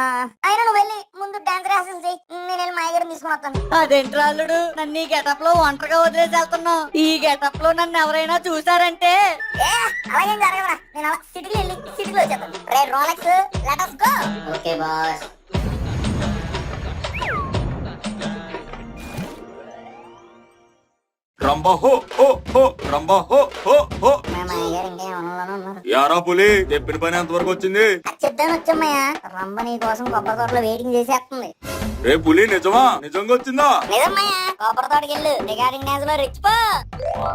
అయినా నువ్వు వెళ్ళి ముందు డాన్స్ రిహార్సల్ చేయి, నేను వెళ్ళి మాయ గారిని తీసుకుని వస్తాను. అదేంట్రా అల్లుడు, నన్ను ఈ గెటప్ లో ఒంటరిగా వదిలేసి వెళ్తున్నావు? ఈ గెటప్ లో నన్ను ఎవరైనా చూసారంటే అలాగేం జరగదురా, నేను అలా సిటీకి వెళ్ళి సిటీకి వచ్చేస్తాను. రే Rolex, let us go. Okay boss. Rambha హో హో హో రంబా హో హో హో. మా మామయ్య గారు ఇంకా ఏమన్నాలోనే ఉన్నారు. యారా పులి, చెప్పిన పని ఎంతవరకు వచ్చింది? అది చెప్తాను వచ్చమ్మయ్య. రంబ నీ కోసం కొబ్బరి తోటలో వెయిటింగ్ చేసేస్తుంది. రే పులి, నిజమా? నిజంగా వచ్చిందా? నిజమ్మయ్య, కొబ్బరి తోటకి వెళ్ళు, రికార్డింగ్ డాన్స్ లో రెచ్చిపో.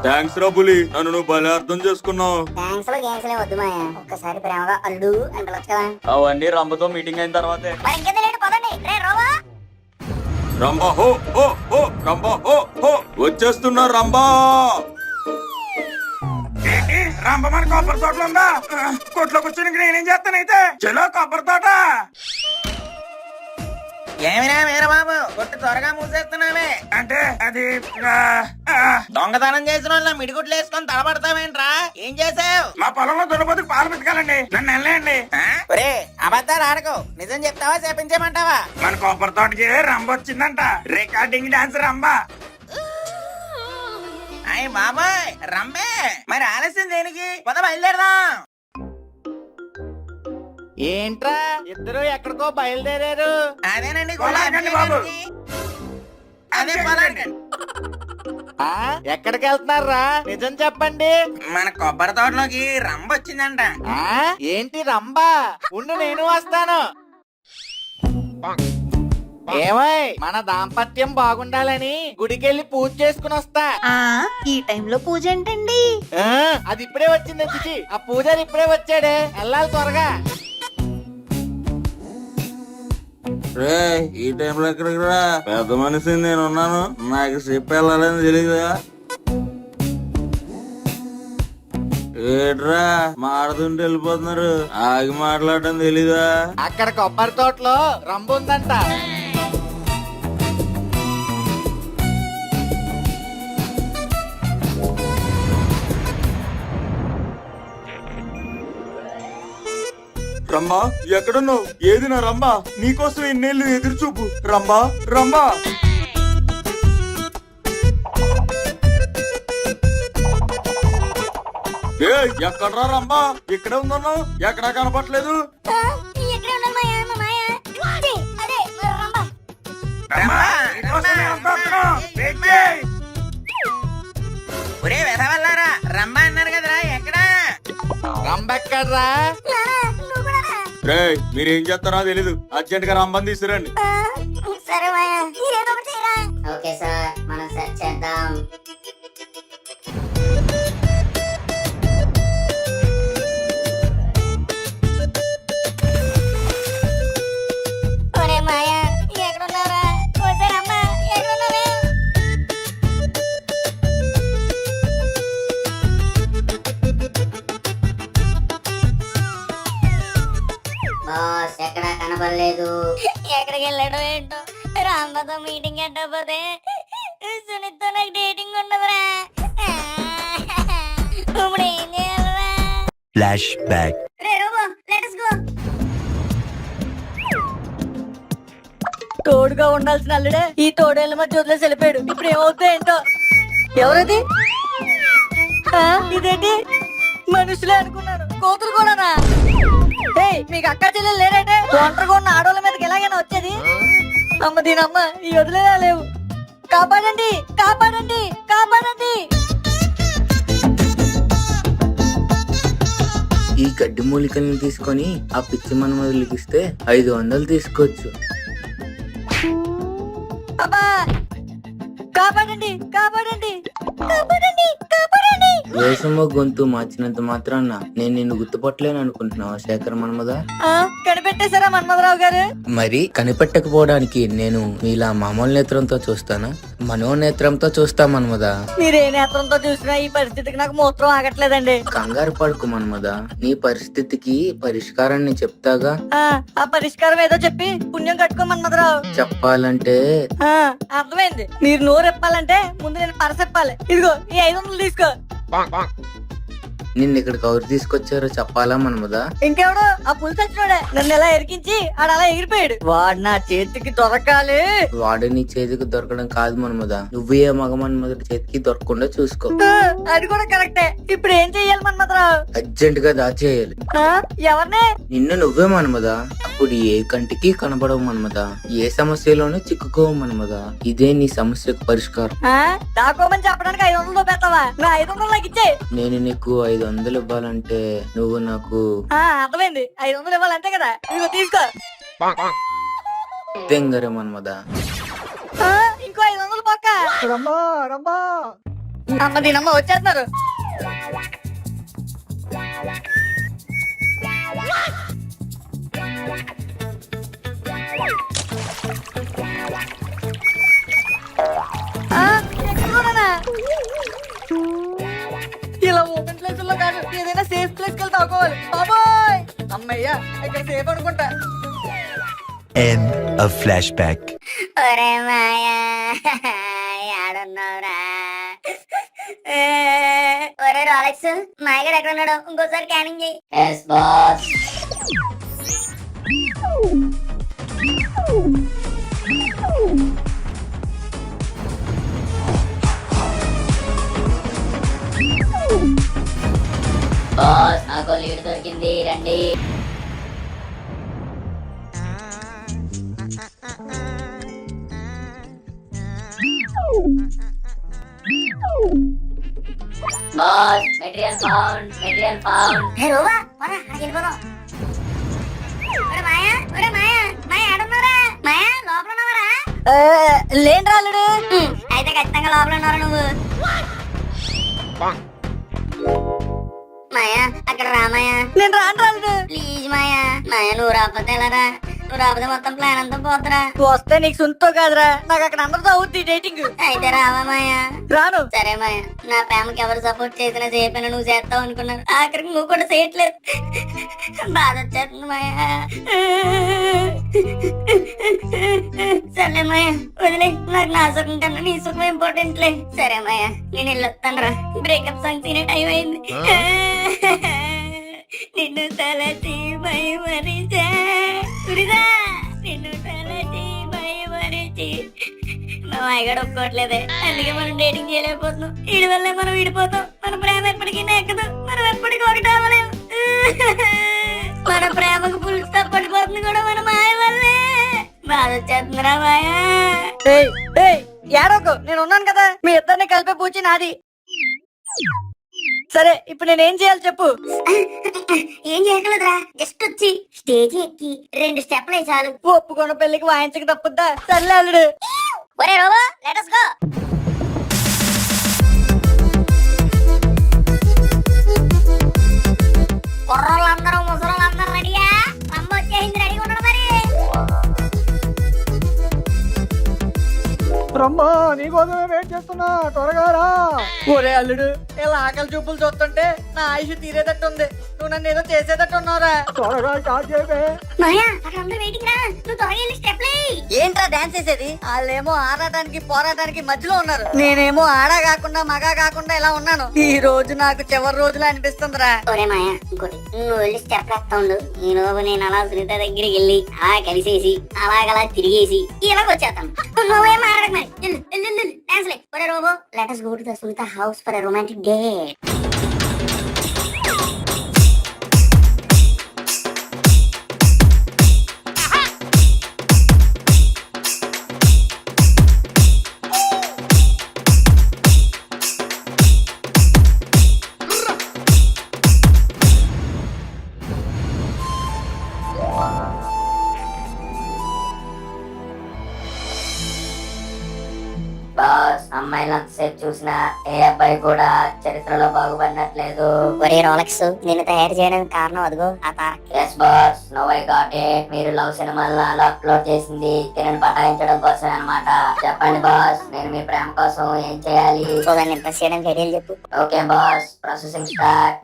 థ్యాంక్స్ రా పులి, నన్ను నువ్వు భలే అర్థం చేసుకున్నావు. థ్యాంక్స్ లో గ్యాంగ్స్ లే వద్దు మాయ, ఒక్కసారి ప్రేమగా అల్లుడు అంటలొచ్చు కదా. అవన్నీ రంబతో మీటింగ్ అయిన తర్వాతే. మరి ఇంకేదో లేటు పదండి. రే రోవా. రంబా హో హో హో రంబా హో హో. వచ్చేస్తున్నా రంబా. రంబ మన కొబ్బరి తోటలో ఉందా? కొట్లో కూర్చొని నేనేం చేస్తానైతే? చలో కొబ్బరి తోట. ఏమిరా వీరబాబు, కొట్టు త్వరగా మూసేస్తున్నావే. అంటే అది దొంగతనం చేసిన వాళ్ళ మిడిగుడ్లు వేసుకొని తలపడతావేంట్రా? ఏం చేసావు? మా పొలంలో దున్నపోతుకు పాలు పెట్టుకోవాలండి, నన్ను వెళ్ళండి. ఒరే అబద్ధాలు ఆడకు, నిజం చెప్తావా చేపించమంటావా? మన కొబ్బరి తోటకి రంబ వచ్చిందంట, రికార్డింగ్ డాన్స్ రంబ. అయ్య బాబాయ్, రమ్మే మరి ఆలస్యం దేనికి? పద బయలుదేరదాం. ఏంట్రా ఇద్దరు ఎక్కడికో బయలుదేరారు? అదేనండి బాబు, అదే పొలానికి. ఎక్కడికి వెళ్తున్నారా? నిజం చెప్పండి. మన కొబ్బరి తోటలోకి రంబ వచ్చిందంట. ఏంటి రంబా? ఉండు నేను వస్తాను. ఏమై, మన దాంపత్యం బాగుండాలని గుడికెళ్ళి పూజ చేసుకుని వస్తా. ఈ టైంలో పూజ ఏంటండి? అది ఇప్పుడే వచ్చింది చిచి. ఆ పూజారి ఇప్పుడే వచ్చాడే, వెళ్ళాలి త్వరగా. రే ఈ టైంలో ఎక్కడికి రా? పెద్ద మనిషి నేను ఉన్నాను, నాకు చెప్పి వెళ్ళాలని తెలీదా? ఏట్రా మాడుతుంటే వెళ్ళిపోతున్నారు, ఆగి మాట్లాడటం తెలీదా? అక్కడ కొబ్బరి తోటలో రంబు ఉందంట. రంబా ఎక్కడున్నావు? ఏది నా రంబా? నీకోసం ఎన్నేళ్ళు ఎదురు చూపు. Rumba rumba. ఏ ఎక్కడ్రా రంబా? ఇక్కడే ఉందన్నావు, ఎక్కడా కనపట్లేదు. ఎక్కడే ఉన్నాను మాయ, మా మాయ. ఛీ, అదే మరి రంబ. ఒరే వెధవల్లారా, రంబ అన్నారు కదరా, ఎక్కడా? రంబ ఎక్కడ్రా? నానా, నువ్వు కూడా రా. రే మీరేం చేస్తారో తెలీదు, అర్జెంట్ గా రంబని తీసుకురండి. సరే మాయ, మీరేదో ఒకటి చేయరా. ఓకే సార్, మనం సెట్ చేద్దాం. ఒరే మాయ, ఎక్కడున్నారా? వచ్చారమ్మా, ఎక్కడున్నావే? బాస్ ఎక్కడా కనబడలేదు. ఎక్కడికి వెళ్ళాడు ఏంటో. రాంబాతో మీటింగ్ ఎట్టకపోతే సునీత్తో నాకు డేటింగ్ ఉండదురా. ఇప్పుడు ఏం చేయాలరా? Flashback. రే రోబో, లెట్ us go. తోడుగా ఉండాల్సిన అల్లుడే ఈ తోడేళ్ళ మధ్య వదిలేసి వెళ్ళిపోయాడు. ఇప్పుడు ఏమవుతుందో ఏంటో. ఎవరది? ఇదేంటి మనుషులే అనుకున్నాను, కోతులు కూడానా? మీకు అక్క చెల్లెలు లేరంటే ఒంటరిగా ఉన్న ఆడోళ్ళ మీదకి ఎలాగైనా వచ్చేది? అమ్మ దీనమ్మ, ఈ వదిలేలా లేవు. కాపాడండి, కాపాడండి, కాపాడండి. ఈ గడ్డి మూలికల్ని తీసుకొని ఆ పిచ్చి మనమదులకి ఇస్తే 500 తీసుకోవచ్చు. అబ్బా, కాపాడండి, కాపాడండి, కాపాడండి, కాపాడండి. వేసమ్మ గొంతు మార్చినంత మాత్రాన నేను నిన్ను గుర్తుపట్టలేను అనుకుంటున్నావా శేఖర్ మన్మద? కనిపెట్టేశారా మన్మధరావు గారు? మరి కనిపెట్టకపోవడానికి నేను మీలా మామూలు నేత్రంతో చూస్తానా? మనోనేత్రంతో చూస్తా మన్మద. మీరే నేత్రంతో చూసినా ఈ పరిస్థితికి నాకు మూత్రం ఆగట్లేదండి. కంగారు పడుకు మన్మద, నీ పరిస్థితికి పరిష్కారాన్ని చెప్తాగా. ఆ పరిష్కారం ఏదో చెప్పి పుణ్యం కట్టుకో మన్మధరావు. చెప్పాలంటే అర్థమైంది. మీరు నోరు ఎప్పాలంటే ముందు నేను పరసెప్పాలి. ఇదిగో ఈ 500 తీసుకో. నిన్ను ఇక్కడికి ఎవరు తీసుకొచ్చారో చెప్పాలా మన్మదా? ఇంకెవడు ఆ పులుసు వచ్చినోడే నన్ను ఎలా ఎరికించి ఆడ అలా ఎగిరిపోయాడు. వాడు నా చేతికి దొరకాలి. వాడు నీ చేతికి దొరకడం కాదు మన్మదా, నువ్వు ఏ మగ మన్మధుడి చేతికి దొరకకుండా చూసుకో. అది కూడా కరెక్టే. ఇప్పుడు ఏం చెయ్యాలి మన్మథరావు? అర్జెంట్ గా దాచేయాలి. ఎవరిని? నిన్ను నువ్వే మన్మదా. అప్పుడు ఏ కంటికి కనబడవు మన్మదా, ఏ సమస్యలోనూ చిక్కుకోవు మన్మదా. ఇదే నీ సమస్యకు పరిష్కారం. దాకోమని చెప్పడానికి 500 పెడతావా? నా 500 నాకు ఇచ్చే. నేను నీకు 500 ఇవ్వాలంటే నువ్వు నాకు అర్థమైంది. 500 ఇవ్వాలి అంతే కదా? ఇదిగో తీసుకో. తెంగరే మన్మదా. ఇంకో 500 పక్క. రమ్మా రమ్మా. అమ్మ దీనమ్మ వచ్చేస్తున్నారు. ఇలా ఓపెన్ ప్లేస్ లో కాదు, ఏదైనా సేఫ్ ప్లేస్ కి వెళ్తే తాగుకోవాలి. బాబోయ్ అమ్మయ్యా, ఇక్కడ సేఫ్ అనుకుంటా. End of flashback. ఒరే మాయా ఆడున్నావురా? ఒరే రాలెక్స్, మాయగాడు ఎక్కడ ఉన్నాడు? ఇంకోసారి క్యానింగ్ చేయి. Yes boss. బాస్ నాకు లీడ్ దొరికింది, రండి. Boss material found, material found. Hey రోవా, వరా అక్కడికి వెళ్ళిపోదాం. ఒరే మాయా, ఒరే మాయా, మాయా ఆడున్నారా? మాయా లోపల ఉన్నావరా? లేని రాలుడు. అయితే ఖచ్చితంగా లోపల ఉన్నారా నువ్వు? మాయా అక్కడ రా మాయా. నేను రాను రాలుడు. ప్లీజ్ మాయా. మాయా నువ్వు రాకపోతే ఎలారా? నువ్వు రాకపోతే మొత్తం ప్లాన్ అంతా పోతురా. వస్తే నీకు సుంతో కాదురా, నాకు అక్కడ అందరితో అవుద్ది డేటింగ్. అయితే రావా మాయా? రాను. సరే మాయా, నా ప్రేమకి ఎవరు సపోర్ట్ చేసినా చేయకపోయినా నువ్వు చేస్తావు అనుకున్నాను. ఆఖరికి నువ్వు కూడా చేయట్లేదు. బాధ వచ్చేస్తుంది మాయా. సరే మాయా వదిలే, నాకు నా సుఖం కన్నా నీ సుఖం ఇంపార్టెంట్లే. సరే మాయా నేను వెళ్ళొస్తాను రా, బ్రేకప్ సాంగ్ తినే టైం అయింది. నిన్ను తలచి భయమరిచా సురిదా, నిన్ను తలచి భయమరిచి. మా మాయగాడు ఒప్పుకోవట్లేదే, అందుకే మనం డేటింగ్ చేయలేకపోతున్నాం. వీడి వల్లే మనం విడిపోతాం. మన ప్రేమ ఎప్పటికీ నెక్కదు, మనం ఎప్పటికీ ఒకటి అవ్వలేం. మన ప్రేమకు పుల్ స్టాప్ పడిపోతుంది కూడా మన మాయ వల్లే. బాధ వచ్చేస్తుందిరా మాయా. ఏడోకు, నేను ఉన్నాను కదా. మీ ఇద్దరిని కలిపే పూచి నాది. సరే ఇప్పుడు నేనేం చేయాలి చెప్పు. ఏం చేయగలదురా, జస్ట్ వచ్చి స్టేజ్ ఎక్కి 2 స్టెప్లు అయి చాలు. ఒప్పుకున్న పెళ్లికి వాయించక తప్పుద్దా? సర్లే అల్లుడు. ఒరే రోబో, లెట్ us go. కుర్రోళ్ళందరూ ముసలోళ్ళందరూ రెడీయా? అమ్మ వచ్చేసింది, రెడీగా ఉండడు మరి. రమ్మా, నీకోసమే వెయిట్ చేస్తున్నా, త్వరగా రా. ఒరే అల్లుడు, ఇలా ఆకలి చూపులు చూస్తుంటే నా ఆయుష్ తీరేటట్టు ఉంది. నువ్వు నన్ను ఏదో చేసేటట్టు ఉన్నారా? త్వరగా స్టార్ట్ చేయవే. మాయా అక్కడ అందరూ వెయిటింగ్ రా, నువ్వు త్వరగా వెళ్ళి స్టెప్లు ఎయ్. ఏంట్రా డాన్స్ చేసేది? వాళ్ళేమో ఆడటానికి పోరాటానికి మధ్యలో ఉన్నారు, నేనేమో ఆడ కాకుండా మగా కాకుండా ఇలా ఉన్నాను. ఈ రోజు నాకు చివరి రోజులు అనిపిస్తుందిరా. ఒరే మాయా ఇంకోటి, నువ్వు వెళ్ళి స్టెప్ వేస్తా ఉండు. ఈ రోజు నేను అలా సునీత దగ్గరికి వెళ్ళి అలా కలిసేసి అలాగలా తిరిగేసి ఇలాగ వచ్చేస్తాను. నువ్వేం మాట్లాడకు మరి. డాన్స్ లే. ఒరే robot, let us go to the Sunita house for a romantic date. Boss, అమ్మాయిలంతసేపు చూసినా ఏ అబ్బాయి కూడా చరిత్రలో బాగుపడినట్లేదు. ఒరే రోలెక్స్, నిన్ను తయారు చేయడానికి కారణం అదిగో ఆ Tarak. Yes boss, no I got it. మీరు లవ్ సినిమాలను అలా అప్లోడ్ చేసింది కిరణ్ పటాయించడం కోసం అన్నమాట. చెప్పండి బాస్, నేను మీ ప్రేమ కోసం ఏం చేయాలి? చూడండి, ఇంప్రెస్ చేయడానికి ఐడియాలు చెప్పు. Okay boss, processing start.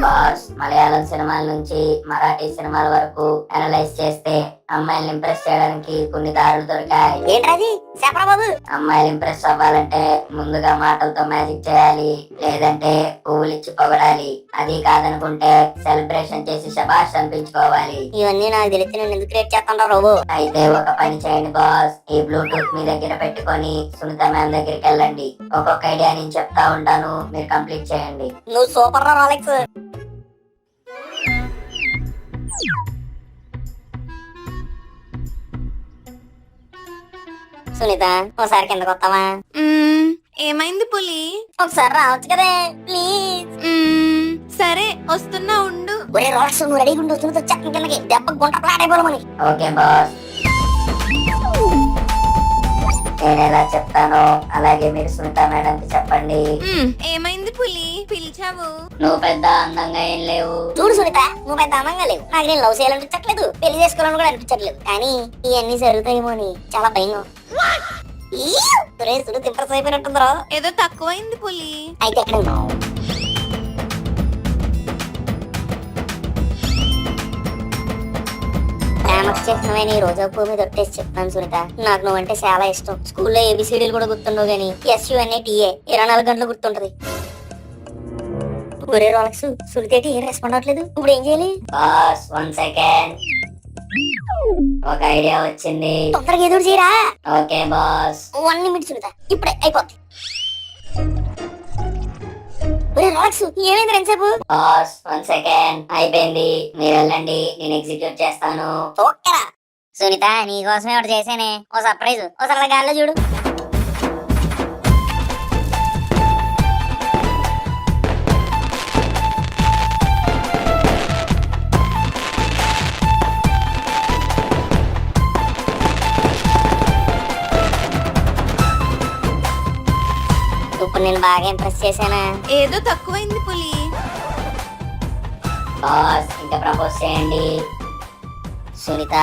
Boss, Malayalam సినిమాల నుంచి మరాఠీ సినిమాల వరకు అనలైజ్ చేస్తే అమ్మాయిని ఇంప్రెస్ చేయడానికి కొన్ని దారులు దొరికాయి. ఏంటది చెప్పరా బాబు? అమ్మాయిలు ఇంప్రెస్ అవ్వాలంటే ముందుగా మాటలతో మ్యాజిక్ చేయాలి, లేదంటే పువ్వులు ఇచ్చి పొగడాలి. అది కాదనుకుంటే సెలబ్రేషన్ చేసి శబాష్ అనిపించుకోవాలి. ఇవన్నీ నాకు తెలిసి నేను ఎందుకు క్రియేట్ చేస్తాను బాబు? అయితే ఒక పని చేయండి బాస్, ఈ బ్లూటూత్ మీ దగ్గర పెట్టుకొని సునీత మ్యామ్ దగ్గరికి వెళ్ళండి. ఒక్కొక్క ఐడియా నేను చెప్తా ఉంటాను, మీరు కంప్లీట్ చేయండి. నువ్వు సూపర్ రా రాలెక్స్. సునీత ఒకసారి కిందకు వస్తావా? ఏమైంది పులి? ఒకసారి రావచ్చు కదే ప్లీజ్. సరే వస్తున్నా ఉండు. ఒరే రాక్స్, నువ్వు రెడీగా ఉండు, సునీత వచ్చేస్తుంది కిందకి. దెబ్బ గుంట ప్లాట్ అయిపోమని. ఓకే బాస్, నేను ఎలా చెప్తానో అలాగే మీరు సునీత మేడం కి చెప్పండి. ఏమైంది పులి? పిలిచావు? నువ్వు పెద్ద అందంగా ఏం లేవు. చూడు సునీత, నువ్వు పెద్ద అందంగా లేవు. నాకు నేను లవ్ చేయాలనిపించట్లేదు, పెళ్లి చేసుకోవాలని కూడా అనిపించట్లేదు. కానీ ఇవన్నీ జరుగుతాయేమో అని చాలా భయం. సునీత ఇంప్రెస్ అయిపోయినట్టుందిరా. ఏదో తక్కువైంది పులి. అయితే ఎక్కడ ఉన్నావు? ప్రేమకు చేసినవే నీ రోజా పువ్వు మీద ఒట్టేసి చెప్తాను సునీత, నాకు నువ్వంటే చాలా ఇష్టం. స్కూల్లో ఏబిసిడీలు కూడా గుర్తుండవు గానీ SUNATA 24 గంటలు గుర్తుంటది. ఒరే రాలక్స్, సునీత ఏం రెస్పాండ్ అవ్వట్లేదు, ఇప్పుడు ఏం చేయాలి? బాస్ 1 సెకండ్, ఒక ఐడియా వచ్చింది. తొందరగా ఎదురు చేయరా. Okay boss. 1 నిమిట్ సునీత, ఇప్పుడే అయిపోద్ది. ఏమైంది రెంసేపు? బాస్ 1 సెకండ్, అయిపోయింది, మీరు వెళ్ళండి, నేను ఎగ్జిక్యూట్ చేస్తాను. సునీత నీకోసమే ఒకటి చేసానే, ఓ సర్ప్రైజ్. ఓ సరళ గాల్లో చూడు. ఇప్పుడు నేను బాగా ఇంప్రెస్ చేశానా? ఏదో తక్కువైంది పులి. బాస్ ఇంకా ప్రపోజ్ చేయండి. సునీత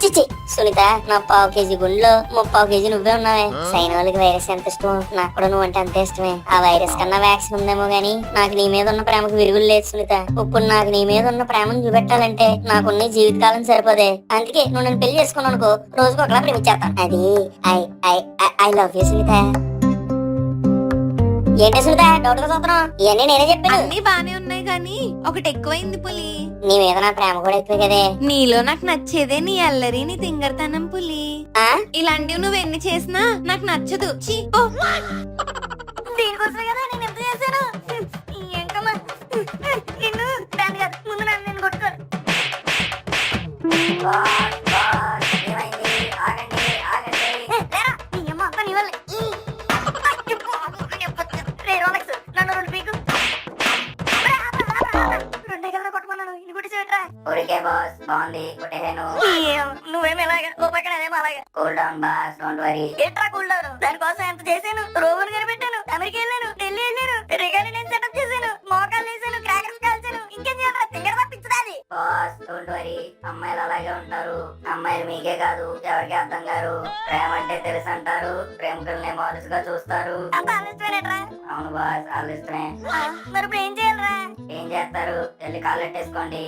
చిచ్చి, సునీత నా 1/2 కేజీ గుండెలో 3/4 కేజీ నువ్వే ఉన్నావే. సైన్ వాళ్ళకి వైరస్ ఎంత ఇష్టం, నాకు కూడా నువ్వు అంటే అంతే ఇష్టమే. ఆ వైరస్ కన్నా వ్యాక్సిన్ ఉందేమో గానీ నాకు నీ మీద ఉన్న ప్రేమకు విరుగులు లేదు సునీత. ఇప్పుడు నాకు నీ మీద ఉన్న ప్రేమను చూపెట్టాలంటే నాకున్న జీవితకాలం సరిపోదే. అందుకే నువ్వు నన్ను పెళ్లి చేసుకున్నావు అనుకో, రోజుకు ఒకలా ప్రేమించేస్తాను. అది ఐ లవ్ యూ సునీత. ఏంటి సునీత డౌట్ గా చూస్తున్నావు? ఇవన్నీ నేనే చెప్పాను. అన్ని బానే ఉన్నాయి గానీ ఒకటి ఎక్కువైంది పులి. నీ మీద నా ప్రేమ కూడా ఎక్కువ కదే. నీలో నాకు నచ్చేదే నీ అల్లరి, నీ తింగరతనం పులి. ఇలాంటివి నువ్వు ఎన్ని చేసినా నాకు నచ్చదు. దీనికోసమే కదా నేను ఎంత చేశాను. ఏంటమ్మా నిన్ను దాని కాదు, ముందు నన్ను నేను కొట్టుకో. నువ్వేమి ఇలాగా cool down boss, don't worry. ఏంట్రా కూల్ డౌన్? దానికోసం ఎంత చేశాను. రోబోని కనిపెట్టాను, అమెరికా వెళ్ళాను, ఢిల్లీ వెళ్ళాను, రికార్డు నేను సెటప్ చేశాను, మోకాలు వేసాను, క్రాకర్స్ కాల్చాను. ఇంకేం చేయాలి? తింగర తప్పించదాది. బాస్ డోంట్ వరీ, అమ్మాయిలు అలాగే ఉంటారు. అమ్మాయిలు మీకే కాదు ఎవరికి అర్థం గారు. ప్రేమ అంటే తెలుసు అంటారు, ప్రేమికుల్ని మాలుసుగా చూస్తారు. అవును బాస్, ఆలోచిస్తమే. మరి ఇప్పుడు ఏం చేయాలరా? ఏం చేస్తారు, వెళ్ళి కాళ్ళు పెట్టేసుకోండి.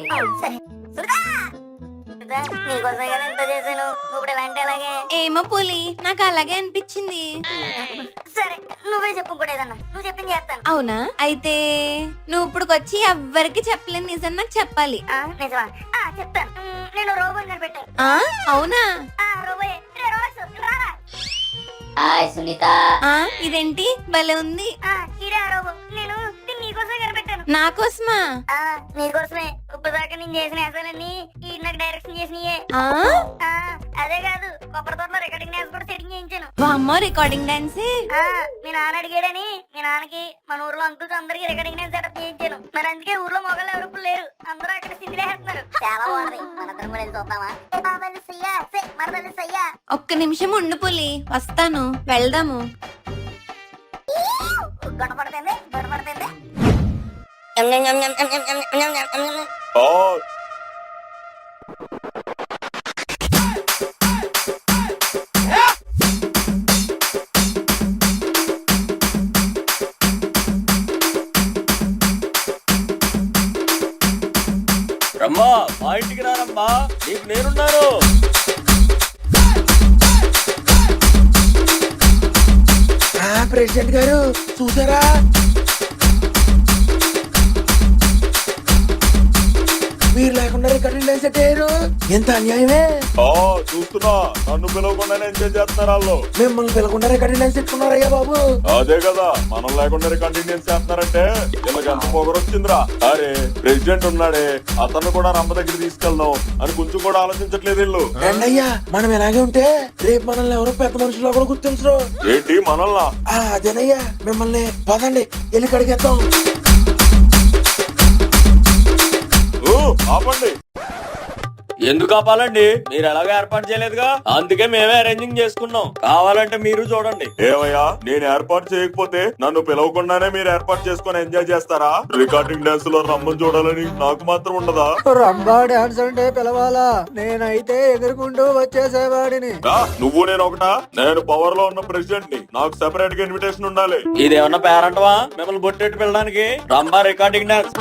నీకోసం కదా ఎంత చేశాను, ఇప్పుడు ఎలా అంటే అలాగే. ఏమో పులి, నాకు అలాగే అనిపించింది. సరే నువ్వే చెప్పు కూడా ఏదన్నా, నువ్వు చెప్పింది చేస్తాను. అవునా? అయితే నువ్వు ఇప్పుడు వచ్చి ఎవ్వరికి చెప్పలేని నిజం నాకు చెప్పాలి. నిజమా? చెప్తాను. నేను రోబోని కనిపెట్టాను. అవునా? రోబోయే. హాయ్ సునీత. ఇదేంటి భలే ఉంది. ఇదే రోబో. నేను నీకోసమే కనిపెట్టాను. నా కోసమా? నీకోసమే. ఇప్పటిదాకా నేను చేసిన అసలన్నీ ఈ నాకు డైరెక్షన్ చేసినయే. అదే కాదు, కొబ్బరి తోటలో రికార్డింగ్ డాన్స్ కూడా సెట్టింగ్ చేయించాను. వామ్మో, రికార్డింగ్ డాన్స్. మీ నాన్న అడిగాడని మీ నాన్నకి మన ఊర్లో అంకుల్స్ అందరికి రికార్డింగ్ డాన్స్ సెటప్ చేయించాను. మరి అందుకే ఊర్లో మొగలు ఎవరు లేరు, అందరూ అక్కడ సింగిలేస్తున్నారు. చాలా బాగుంది. మనందరం కూడా వెళ్ళి చూద్దామా? ఒక్క నిమిషం ఉండు పులి, వస్తాను, వెళ్దాము. గొడపడుతుంది. రమ్మా, మా ఇంటికి రారమ్మా, నీకు నేనున్నాను. ప్రెసిడెంట్ గారు చూసారా? మీరు లేకుండా రికార్డింగ్ డాన్స్ అయ్యారు. ఎంత అన్యాయమే. చూస్తున్నా, నన్ను పిలవకుండానే ఎంజాయ్ చేస్తున్నారు వాళ్ళు. మిమ్మల్ని పిలకుండా రికార్డింగ్ డాన్స్ పెట్టుకున్నారయ్యా బాబు. అదే కదా, మనం లేకుండా కంటిన్యూస్ చేస్తున్నారంటే వీళ్ళకి ఎంత పొగరొచ్చిందిరా. అరే ప్రెసిడెంట్ ఉన్నాడే, అతను కూడా రంభ దగ్గర తీసుకెళ్దాం అని కొంచెం కూడా ఆలోచించట్లేదు వీళ్ళు. అయ్యా మనం ఇలాగే ఉంటే రేపు మనల్ని ఎవరో పెద్ద మనుషులు కూడా గుర్తించరు. ఏంటి మనల్లా? అదేనయ్యా, మిమ్మల్ని పదండి వెళ్ళి కడిగేద్దాం. ఆపండి. ఎందుకు ఆపాలండి? మీరు ఎలాగో ఏర్పాటు చేయలేదుగా, అందుకే మేమే అరేంజింగ్ చేసుకున్నాం. కావాలంటే మీరు చూడండి. ఏమయ్యా, నేను ఏర్పాటు చేయకపోతే నన్ను పిలవకుండానే మీరు ఏర్పాటు చేసుకుని ఎంజాయ్ చేస్తారా? రికార్డింగ్ డాన్స్ లో రమ్మని చూడాలని నాకు మాత్రం ఉండదా? రంబా డాన్స్ అంటే పిలవాలా? నేనైతే ఎగురుకుంటూ వచ్చేసేవాడిని. నువ్వు నేను ఒకటా? నేను పవర్ లో ఉన్న ప్రెసిడెంట్ ని, నాకు సెపరేట్ గా ఇన్విటేషన్ ఉండాలి. ఇదేమన్నా పేరంటవా మిమ్మల్ని బొట్టెట్టు పిల్లడానికి? Rambha recording dance.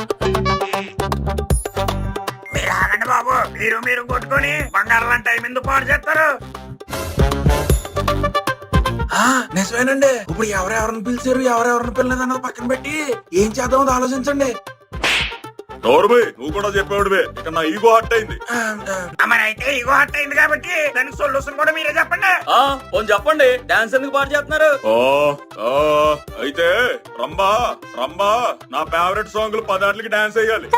మీరు ఆగండి బాబు, మీరు కొట్టుకొని బంగారం టైం ఎందుకు పాడు చేస్తారు? నిజమేనండి. ఇప్పుడు ఎవరెవరిని పిలిచారు ఎవరెవరిని పిల్లలేదు అన్నది పక్కన పెట్టి ఏం చేద్దామో ఆలోచించండి. నోరుబోయ్, నువ్వు కూడా చెప్పేవాడివే. ఇక నా ఈగో హట్ అయింది. మరి అయితే ఈగో హట్ అయింది కాబట్టి దానికి సొల్యూషన్ కూడా మీరే చెప్పండి. చెప్పండి, డాన్స్ ఎందుకు పాడు చేస్తున్నారు? అయితే రంబా రంబా నా ఫేవరెట్ సాంగ్లు 10 ఆటలకి డాన్స్ వేయాలి.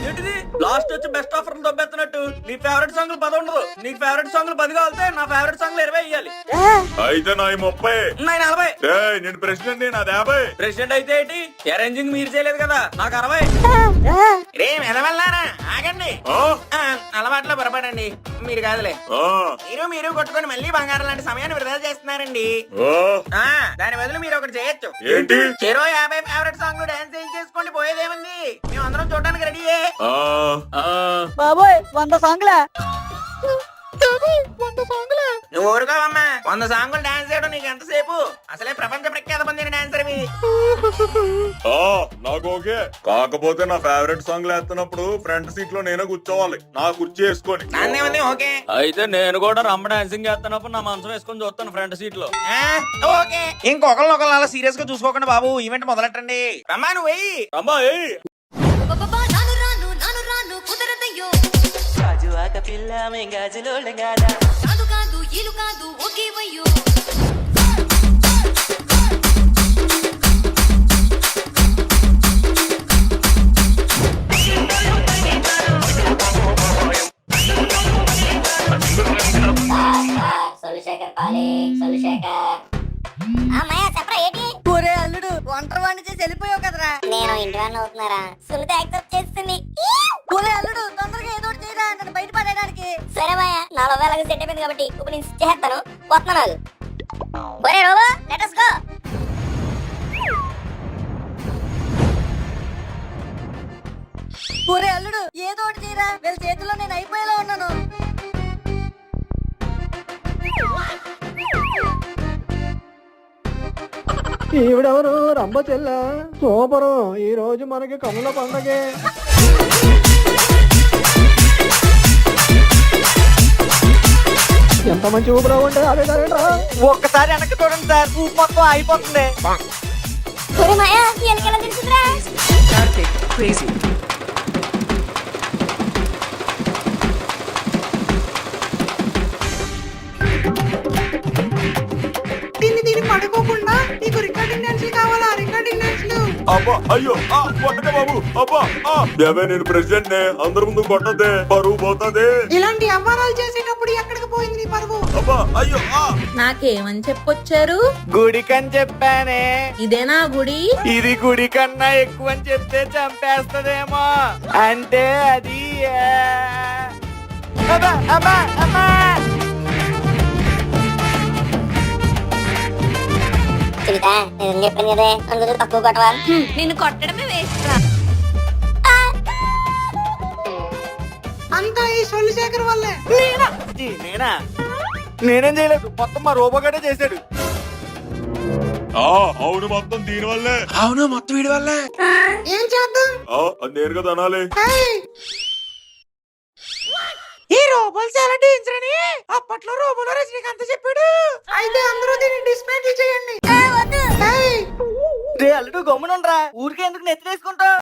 ఏంటిది లాస్ట్ వచ్చి బెస్ట్ ఆఫర్ దొబ్బెత్తున్నట్టు? నీ ఫేవరెట్ సాంగ్లు 10 ఉండదు. నీకు ఫేవరెట్ సాంగ్లు 10 కావాలితే నా ఫేవరెట్ సాంగ్లు 20 ఇయ్యాలి. అయితే నా 30. 40. నేను ప్రెసిడెంట్, నాది 50. ప్రెసిడెంట్ అయితే ఏంటి? అరేంజింగ్ మీరు చేయలేదు కదా, నాకు 60. రే మెదవల్లారా, ఆగండి. అలవాట్లో పొరపాడండి. మీరు కాదులే. మీరు కొట్టుకొని మళ్ళీ బంగారం లాంటి సమయాన్ని వృధా చేస్తున్నారండి. దాని బదులు మీరు ఒకటి చేయొచ్చు. ఏంటి? చెరో 50 ఫేవరెట్ సాంగ్ డాన్స్ చేసుకోండి, పోయేదేముంది? మేము అందరం చూడడానికి రెడీయే. బాబోయ్ 100 సాంగ్లా? నువ్వు ఊరుకోవమ్మా. 100 సాంగులు డాన్స్ చేయడం నీకు ఎంతసేపు? అసలే ప్రపంచ ప్రఖ్యాత పొందిన డాన్సర్. నాకు ఓకే, కాకపోతే నా ఫేవరెట్ సాంగ్ వేస్తున్నప్పుడు ఫ్రంట్ సీట్ లో నేనే కూర్చోవాలి, నా కుర్చీ వేసుకొని. ఓకే, అయితే నేను కూడా రంభ డాన్సింగ్ చేస్తున్నప్పుడు నా మనసు వేసుకొని చూస్తాను ఫ్రంట్ సీట్ లో. ఓకే. ఇంకొకళ్ళు అలా సీరియస్ గా చూసుకోకుండా బాబు, ఈవెంట్ మొదలెట్టండి. రమ్మా నువ్వు వెయ్యి. రంభా ఏయ్. ఒరే అల్లుడు, ఒంటరి వాడిని చేసి వెళ్ళిపోయావు కదరా. నేను ఇంటి వాడిని అవుతున్నారా? సునీత యాక్సెప్ట్ చేస్తుంది. ఒరే అల్లుడు, తొందరగా ఏదో ఒకటి చేయరా నన్ను బయట పడేయడానికి. సరే మాయా, నా లవ్ అలాగే సెట్ అయిపోయింది కాబట్టి ఇప్పుడు నేను చేస్తాను. వస్తున్నాను. ఒరే రోబో, లెట్ us go. ఒరే అల్లుడు, ఏదో ఒకటి చేయరా, వీళ్ళ చేతుల్లో నేను అయిపోయేలా ఉన్నాను. ఈవిడెవరు? రంబ చెల్ల. సూపరు, ఈ రోజు మనకి కనుల పండగే. ఎంత మంచి ఊపిరా ఉంటే అదే కరెంట్రా. ఒక్కసారి వెనక్కి చూడండి సార్, ఊపు మొత్తం అయిపోతుంది. ఒరే మాయా, ఎలకెలా తెలుసురా? దీన్ని పడుకోకుండా నీకు రికార్డింగ్ డాన్స్ కావాలా? రికార్డింగ్ డాన్స్ అబ్బా అయ్యో, కొట్టక బాబు. అబ్బా దేవే, నేను ప్రెసిడెంట్ నే, అందరి ముందు కొట్టదే, పరువు పోతాదే. ఇలాంటి అవ్వారాలు చేసేటప్పుడు ఎక్కడికి పోయింది నీ పరువు? అబ్బా అయ్యో. నాకేమని చెప్పొచ్చారు? గుడికని చెప్పానే. ఇదేనా గుడి? ఇది గుడి కన్నా ఎక్కువ అని చెప్తే చంపేస్తదేమో. అంటే అది అబ్బా అబ్బా అబ్బా. సునీత, నేను చెప్పాను కదే, అందరూ తక్కువ కొట్టవా? నిన్ను కొట్టడమే వేస్ట్ రా. అంతా ఈ సొల్లిశేఖర్ వల్లే. నేనా? నేనేం చేయలేదు, మొత్తం మా రోబోగాడే చేశాడు. అవును, మొత్తం దీని వల్లే. అవును, మొత్తం వీడి వల్లే. ఏం చేద్దాం? అది నేను కదా అనాలి. ఈ రోబోలు చాలా డేంజర్ అని అప్పట్లో రోబోలో రజనీకాంత్ చెప్పాడు. అయితే అందరూ దీన్ని డిస్మాంటిల్ చేయండి. వద్దు. రే అల్లుడు గమ్మునుండ్రా, ఊరికే ఎందుకు నెత్తినేసుకుంటావు?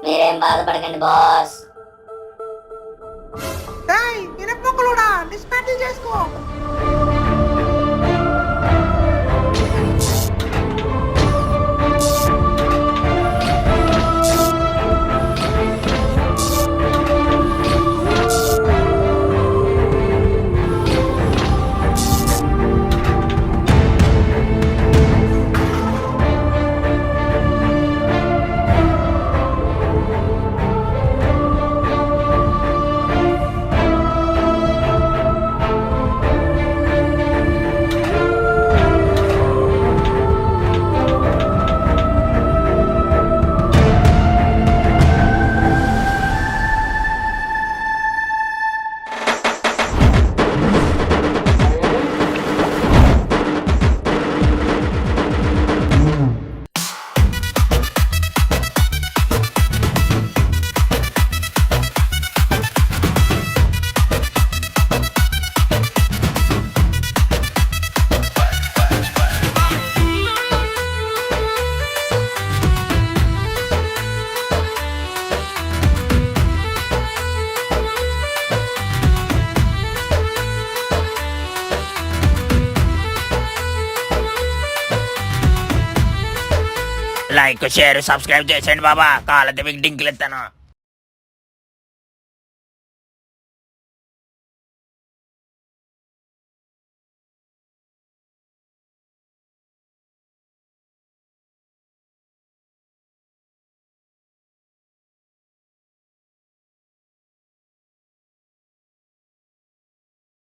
మీరేం బాధపడకండి బాస్. లైక్ షేర్ సబ్స్క్రైబ్ చేసేయండి బాబా. కాళ్ళతో మీకు డింకులు ఇస్తాను.